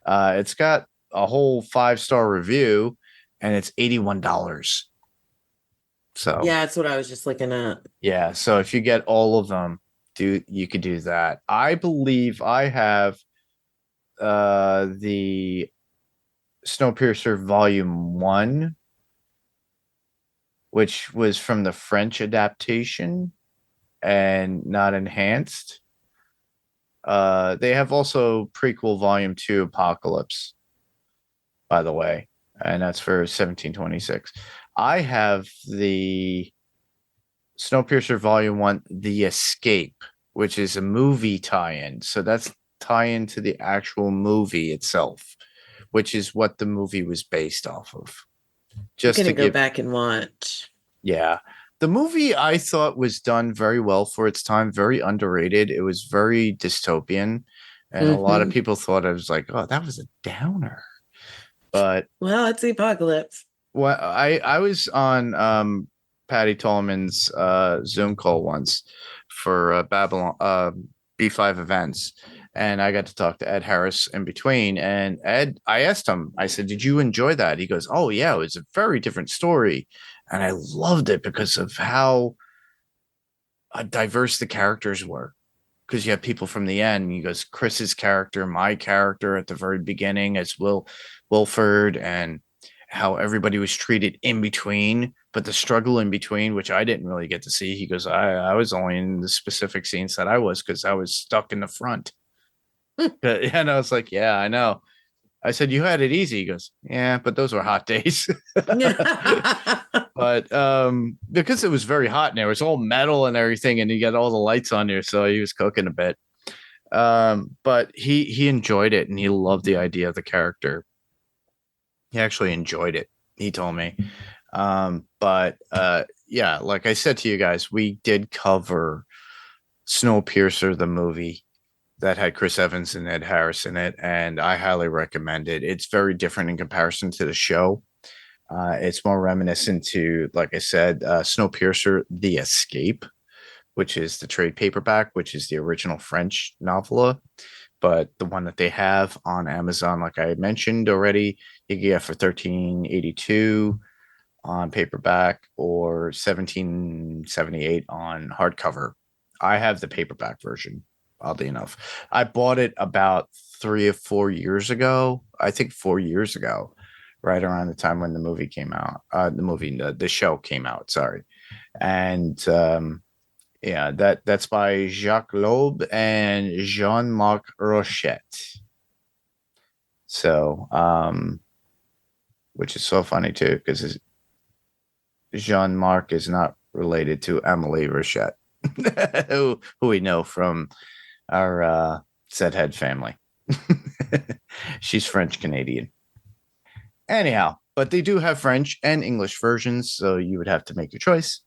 It's got a whole 5-star review, and it's $81. So yeah, that's what I was just looking at. Yeah, so if you get all of them, you could do that. I believe I have the Snowpiercer Volume 1, which was from the French adaptation and not enhanced. They have also prequel Volume 2 Apocalypse, by the way, and that's for $17.26. I have the Snowpiercer Volume 1, The Escape, which is a movie tie-in. So that's tie-in to the actual movie itself, which is what the movie was based off of. Just to go back and watch. Yeah. The movie, I thought, was done very well for its time, very underrated. It was very dystopian, and a lot of people thought it was like, oh, that was a downer. But Well, it's the apocalypse. well, I was on Patty Tolman's Zoom call once for Babylon B5 events, and I got to talk to Ed Harris in between. And Ed, I asked him, I said, "Did you enjoy that?" He goes, "Oh yeah, it was a very different story, and I loved it because of how diverse the characters were." Because you have people from the end. He goes, Chris's character, my character at the very beginning as Wilford, and how everybody was treated in between, but the struggle in between, which I didn't really get to see. He goes, I was only in the specific scenes that I was because I was stuck in the front. And I was like, yeah, I know. I said, you had it easy. He goes, yeah, but those were hot days. But because it was very hot in there, it was all metal and everything, and you got all the lights on there, so he was cooking a bit. But he enjoyed it, and he loved the idea of the character. He actually enjoyed it, he told me. But yeah, like I said to you guys, we did cover Snowpiercer, the movie that had Chris Evans and Ed Harris in it, and I highly recommend it. It's very different in comparison to the show. It's more reminiscent to, like I said, Snowpiercer, The Escape, which is the trade paperback, which is the original French novella. But the one that they have on Amazon, like I mentioned already, you can get for $13.82 on paperback or $17.78 on hardcover. I have the paperback version, oddly enough. I bought it about 3 or 4 years ago. I think 4 years ago, right around the time when the movie came out. The show came out. Sorry, and yeah, that's by Jacques Loeb and Jean-Marc Rochette. So, which is so funny too, because Jean-Marc is not related to Emily Rochette, who we know from our Zedhead family. She's French Canadian. Anyhow, but they do have French and English versions, so you would have to make your choice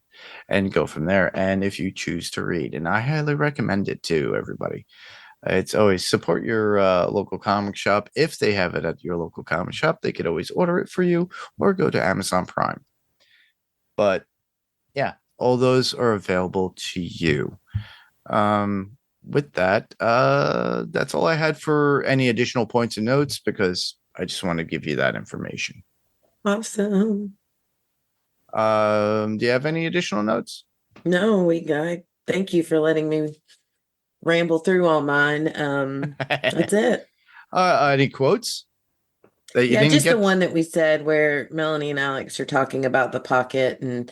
and go from there. And if you choose to read, and I highly recommend it to everybody. It's always support your local comic shop. If they have it at your local comic shop, they could always order it for you or go to Amazon Prime. But yeah, all those are available to you. With that, that's all I had for any additional points and notes, because I just want to give you that information. Awesome. Do you have any additional notes? No, thank you for letting me ramble through all mine. That's it. Any quotes that you didn't just get? the one that we said where Melanie and Alex are talking about the pocket, and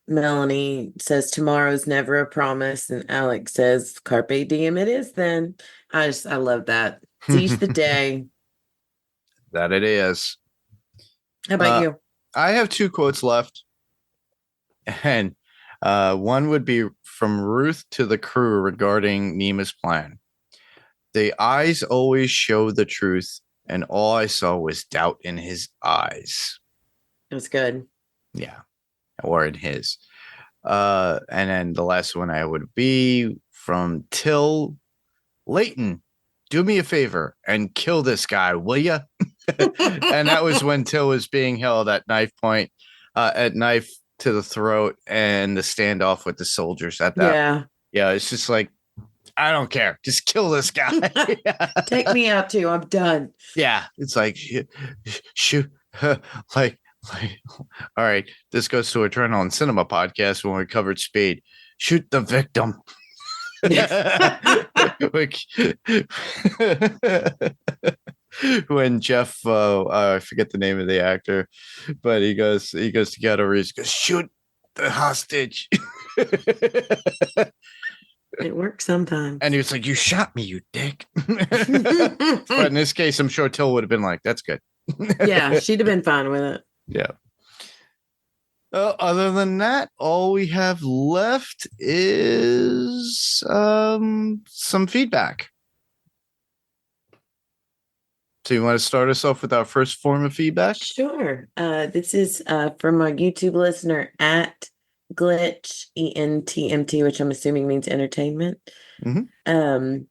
Melanie says tomorrow's never a promise, and Alex says carpe diem it is. Then I love that. Seize the day. That it is. How about you? I have 2 quotes left, and one would be from Ruth to the crew regarding Nima's plan. The eyes always show the truth, and all I saw was doubt in his eyes. It was good. Yeah, or in his. And then the last one I would be from Till Leighton. Do me a favor and kill this guy, will you? And that was when Till was being held at knife point, at knife to the throat, and the standoff with the soldiers at that. Yeah, it's just like, I don't care. Just kill this guy. Take me out too. I'm done. Yeah, it's like, shoot, like, all right. This goes to Adrenaline Cinema podcast when we covered Speed. Shoot the victim. When Jeff, I forget the name of the actor, but he goes to Keanu Reeves, goes, shoot the hostage. It works sometimes. And he was like, you shot me, you dick. But in this case, I'm sure Till would have been like, that's good. Yeah, she'd have been fine with it. Yeah. Other than that, all we have left is some feedback. So you want to start us off with our first form of feedback? Sure. This is from our YouTube listener at Glitch ENTMT, which I'm assuming means entertainment. Mm-hmm.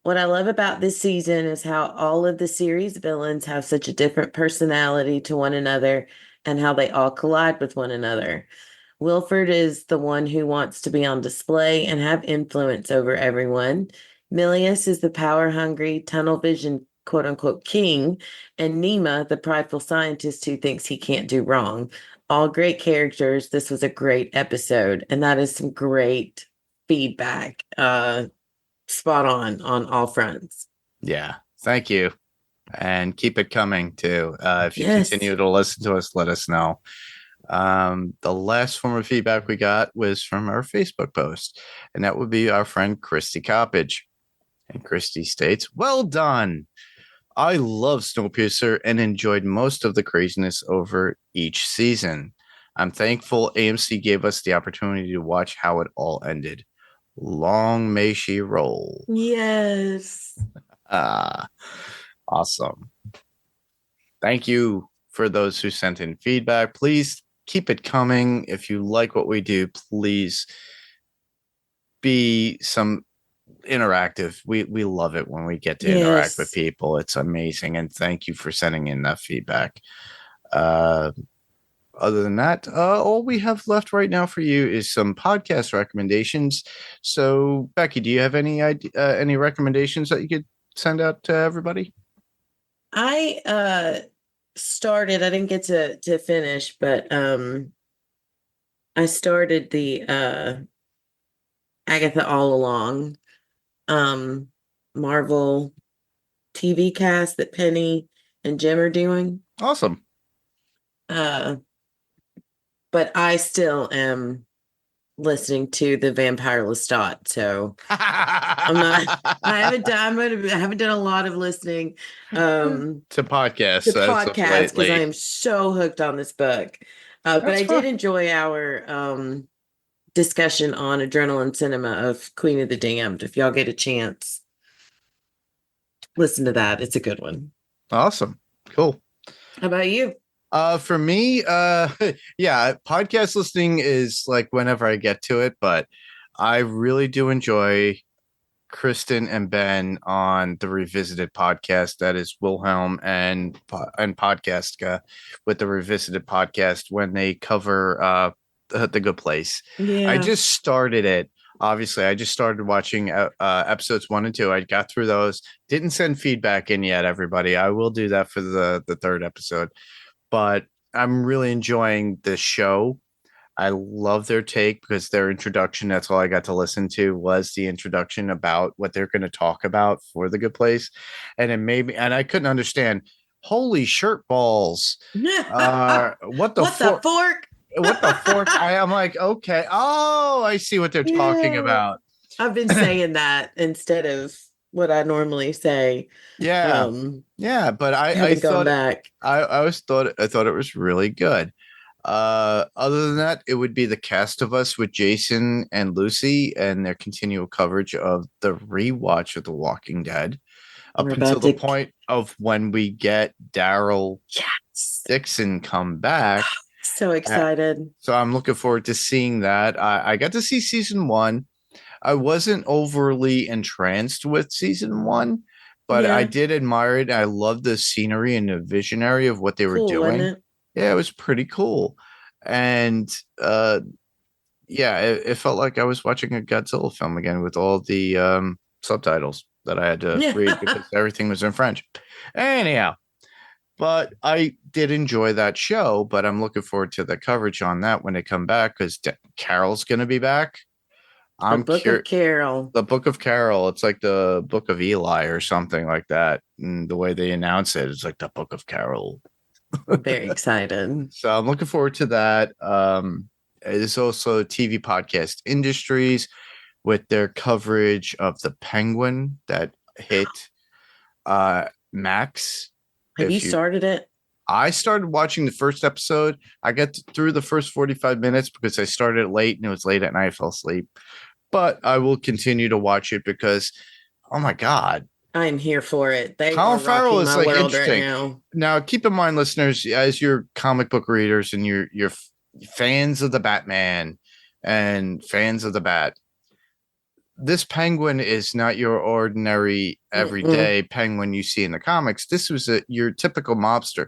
What I love about this season is how all of the series villains have such a different personality to one another and how they all collide with one another. Wilford is the one who wants to be on display and have influence over everyone. Milius is the power hungry, tunnel vision, quote unquote, king. And Nima, the prideful scientist who thinks he can't do wrong. All great characters. This was a great episode. And that is some great feedback. Spot on all fronts. Yeah. Thank you. And keep it coming too. If you Yes. continue to listen to us, let us know. The last form of feedback we got was from our Facebook post, and that would be our friend Christy Coppage. And Christy states, "Well done. I love Snowpiercer and enjoyed most of the craziness over each season. I'm thankful AMC gave us the opportunity to watch how it all ended. Long may she roll." Yes. Awesome. Thank you for those who sent in feedback. Please keep it coming. If you like what we do, please be some interactive. We love it when we get to interact with people. It's amazing. And thank you for sending in that feedback. Other than that, all we have left right now for you is some podcast recommendations. So, Becky, do you have any recommendations that you could send out to everybody? I started, I didn't get to finish, but I started the Agatha All Along Marvel TV cast that Penny and Jim are doing. Awesome. But I still am listening to the Vampire Lestat, so I'm not. I haven't done a lot of listening to podcasts because I am so hooked on this book. But I did enjoy our discussion on Adrenaline Cinema of Queen of the Damned. If y'all get a chance, listen to that. It's a good one. Awesome. Cool. How about you? For me, yeah, podcast listening is like whenever I get to it, but I really do enjoy Kristen and Ben on the Revisited podcast. That is Wilhelm and Podcastka with the Revisited podcast when they cover the Good Place. Yeah. I just started it. Obviously, I just started watching episodes 1 and 2. I got through those. Didn't send feedback in yet, everybody. I will do that for the third episode. But I'm really enjoying this show. I love their take because their introduction, that's all I got to listen to, was the introduction about what they're going to talk about for the Good Place. And it made me, and I couldn't understand, holy shirt balls. What the fork? What the fork? I'm like, okay. Oh, I see what they're talking about. I've been saying that instead of what I normally say. Yeah. Yeah. But I thought back. I thought it was really good. Other than that, it would be the Cast of Us with Jason and Lucy and their continual coverage of the rewatch of The Walking Dead up until the point of when we get Daryl Dixon come back. So excited. So I'm looking forward to seeing that. I got to see season 1. I wasn't overly entranced with season 1, but I did admire it. I loved the scenery and the visionary of what they were doing. Yeah, it was pretty cool. And it felt like I was watching a Godzilla film again with all the subtitles that I had to read because everything was in French. Anyhow, but I did enjoy that show, but I'm looking forward to the coverage on that when they come back because Carol's going to be back. The Book of Carol. The Book of Carol. It's like the Book of Eli or something like that. And the way they announce it, it's like the Book of Carol. I'm very excited. So I'm looking forward to that. There's also TV Podcast Industries with their coverage of the Penguin that hit Max. Have you started it? I started watching the first episode. I got through the first 45 minutes because I started late and it was late at night. I fell asleep. But I will continue to watch it because, oh my God. I'm here for it. Colin Farrell is like interesting. Right now, keep in mind, listeners, as your comic book readers and your fans of the Batman and fans of the Bat, this penguin is not your ordinary everyday penguin you see in the comics. This was your typical mobster,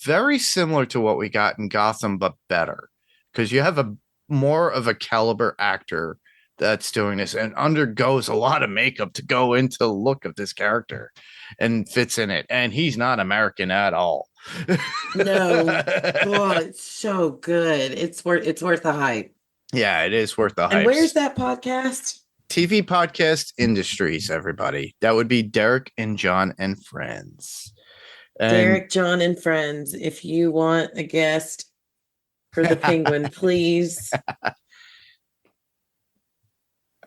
very similar to what we got in Gotham, but better, because you have a more of a caliber actor that's doing this and undergoes a lot of makeup to go into the look of this character and fits in it. And he's not American at all. No. Oh, it's so good. It's worth the hype. Yeah, it is worth the hype. And where's that podcast? TV Podcast Industries, everybody. That would be Derek and John and Friends. And Derek, John, and Friends. If you want a guest for the Penguin, please.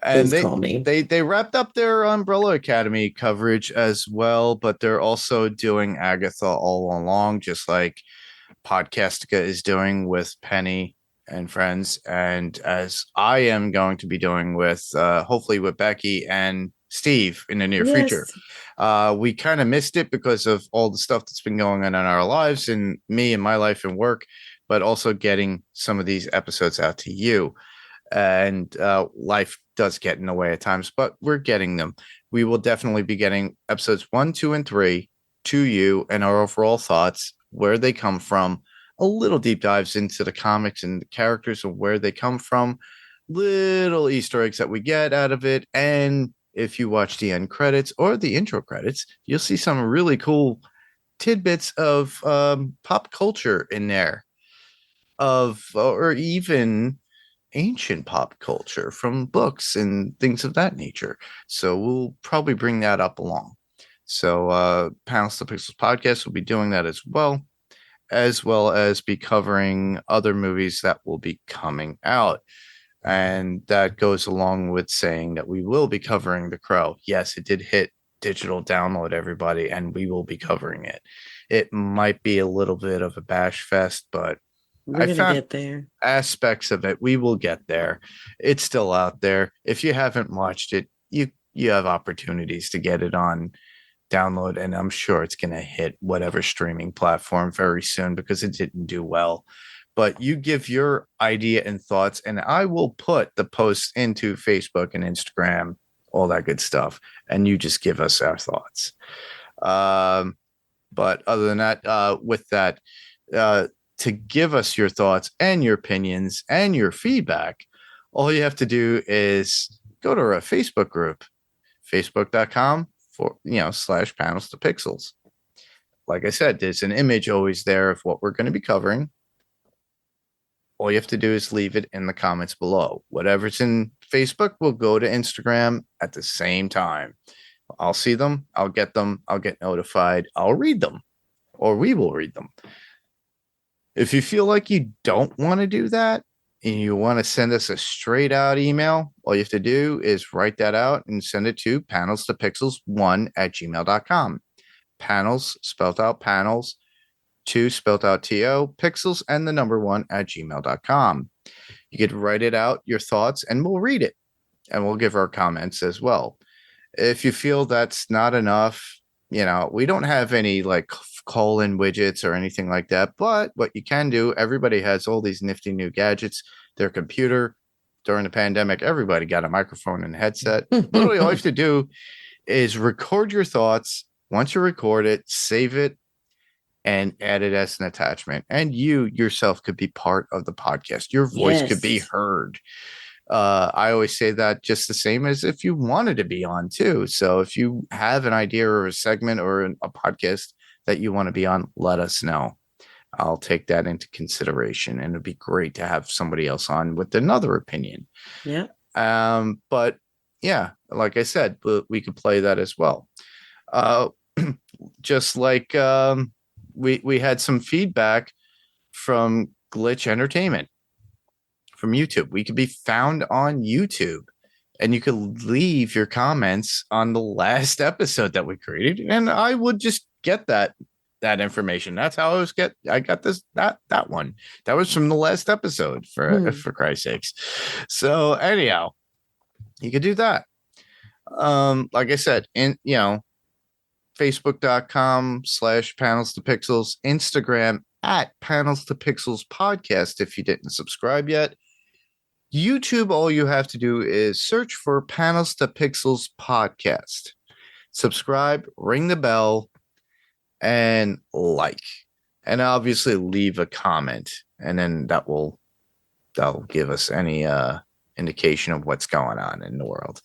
And call me. They wrapped up their Umbrella Academy coverage as well, but they're also doing Agatha all along, just like Podcastica is doing with Penny and Friends, and as I am going to be doing with hopefully with Becky and Steve in the near future. We kind of missed it because of all the stuff that's been going on in our lives and me and my life and work, but also getting some of these episodes out to you. And life does get in the way at times, but we're getting them. We will definitely be getting episodes 1, 2, and 3 to you and our overall thoughts, where they come from, a little deep dives into the comics and the characters and where they come from, little Easter eggs that we get out of it. And if you watch the end credits or the intro credits, you'll see some really cool tidbits of pop culture in there, or even ancient pop culture from books and things of that nature. So we'll probably bring that up along. So Panels to Pixels podcast will be doing that as well as be covering other movies that will be coming out. And that goes along with saying that we will be covering The Crow. Yes, it did hit digital download, everybody, and we will be covering it. It might be a little bit of a bash fest, but We're gonna get there. Aspects of it, we will get there. It's still out there. If you haven't watched it, you have opportunities to get it on download, and I'm sure it's going to hit whatever streaming platform very soon because it didn't do well. But you give your idea and thoughts, and I will put the posts into Facebook and Instagram, all that good stuff, and you just give us our thoughts. But other than that, with that, to give us your thoughts and your opinions and your feedback, all you have to do is go to our Facebook group, facebook.com/panels to pixels. Like I said, there's an image always there of what we're going to be covering. All you have to do is leave it in the comments below. Whatever's in Facebook will go to Instagram at the same time. I'll see them. I'll get them. I'll get notified. I'll read them, or we will read them. If you feel like you don't want to do that and you want to send us a straight out email, all you have to do is write that out and send it to panelstopixels1@gmail.com. Panels, spelled out panels, 2 spelled out TO, pixels, and the number 1@gmail.com. You could write it out, your thoughts, and we'll read it. And we'll give our comments as well. If you feel that's not enough, we don't have any like call-in widgets or anything like that. But what you can do, everybody has all these nifty new gadgets. Their computer, during the pandemic, everybody got a microphone and a headset. Literally, all you have to do is record your thoughts. Once you record it, save it, and add it as an attachment. And you yourself could be part of the podcast. Your voice could be heard. I always say that just the same as if you wanted to be on too. So if you have an idea or a segment or a podcast that you want to be on, let us know. I'll take that into consideration, and it'd be great to have somebody else on with another opinion. Yeah. But yeah, like I said, we could play that as well. Just like we had some feedback from Glitch Entertainment from YouTube. We could be found on YouTube, and you could leave your comments on the last episode that we created, and I would just get that information. That's how I got that one. That was from the last episode, for Christ's sakes. So anyhow, you could do that. Like I said, Facebook.com/panels to pixels, Instagram @panels to pixels podcast. If you didn't subscribe yet, YouTube, all you have to do is search for Panels to Pixels podcast. Subscribe, ring the bell, and like. And obviously leave a comment. And then that'll give us any indication of what's going on in the world.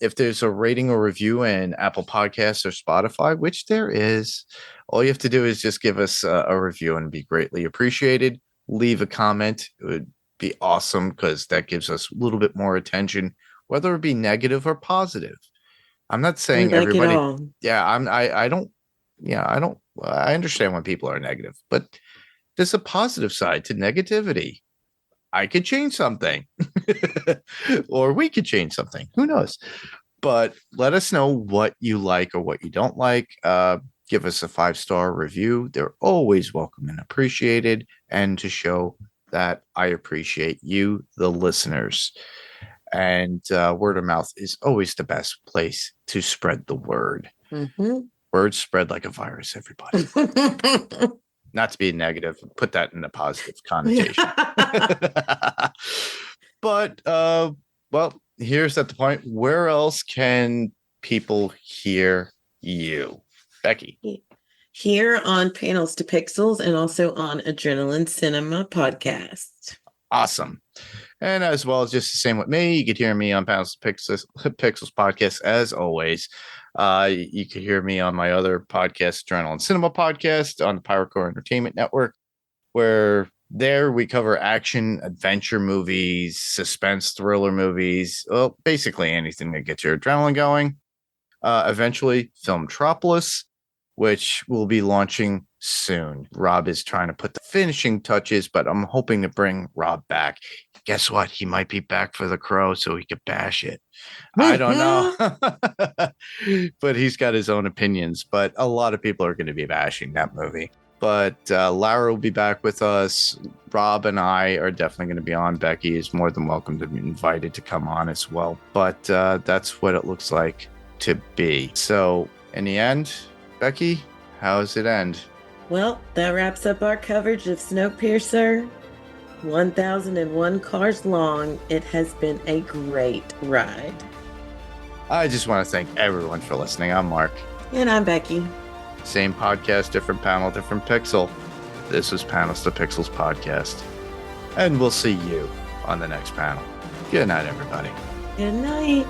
If there's a rating or review in Apple Podcasts or Spotify, which there is, all you have to do is just give us a review and be greatly appreciated. Leave a comment. It would be awesome because that gives us a little bit more attention, whether it be negative or positive. I'm not saying We like it everybody. all. Yeah, I understand when people are negative, but there's a positive side to negativity. I could change something or we could change something. Who knows? But let us know what you like or what you don't like. Give us a 5-star review. They're always welcome and appreciated. And to show that I appreciate you, the listeners. And word of mouth is always the best place to spread the word. Mm-hmm. Words spread like a virus, everybody. Not to be negative, put that in a positive connotation. But well, here's at the point. Where else can people hear you, Becky? Here on Panels to Pixels and also on Adrenaline Cinema Podcast. Awesome. And as well as just the same with me, you could hear me on Panels to Pixels podcast as always. You could hear me on my other podcast, Adrenaline Cinema Podcast, on the Pyrocore Entertainment Network, where there we cover action, adventure movies, suspense, thriller movies, well, basically anything that gets your adrenaline going. Eventually, Filmtropolis, which will be launching soon. Rob is trying to put the finishing touches, but I'm hoping to bring Rob back. Guess what? He might be back for The Crow so he could bash it. I don't know. But he's got his own opinions. But a lot of people are going to be bashing that movie. But Lara will be back with us. Rob and I are definitely going to be on. Becky is more than welcome to be invited to come on as well. But that's what it looks like to be. So in the end, Becky, how does it end? Well, that wraps up our coverage of Snowpiercer. 1001 cars long. It has been a great ride. I just want to thank everyone for listening. I'm Mark. And I'm Becky. Same podcast, different panel, different pixel. This is Panels to Pixels podcast. And we'll see you on the next panel. Good night, everybody. Good night.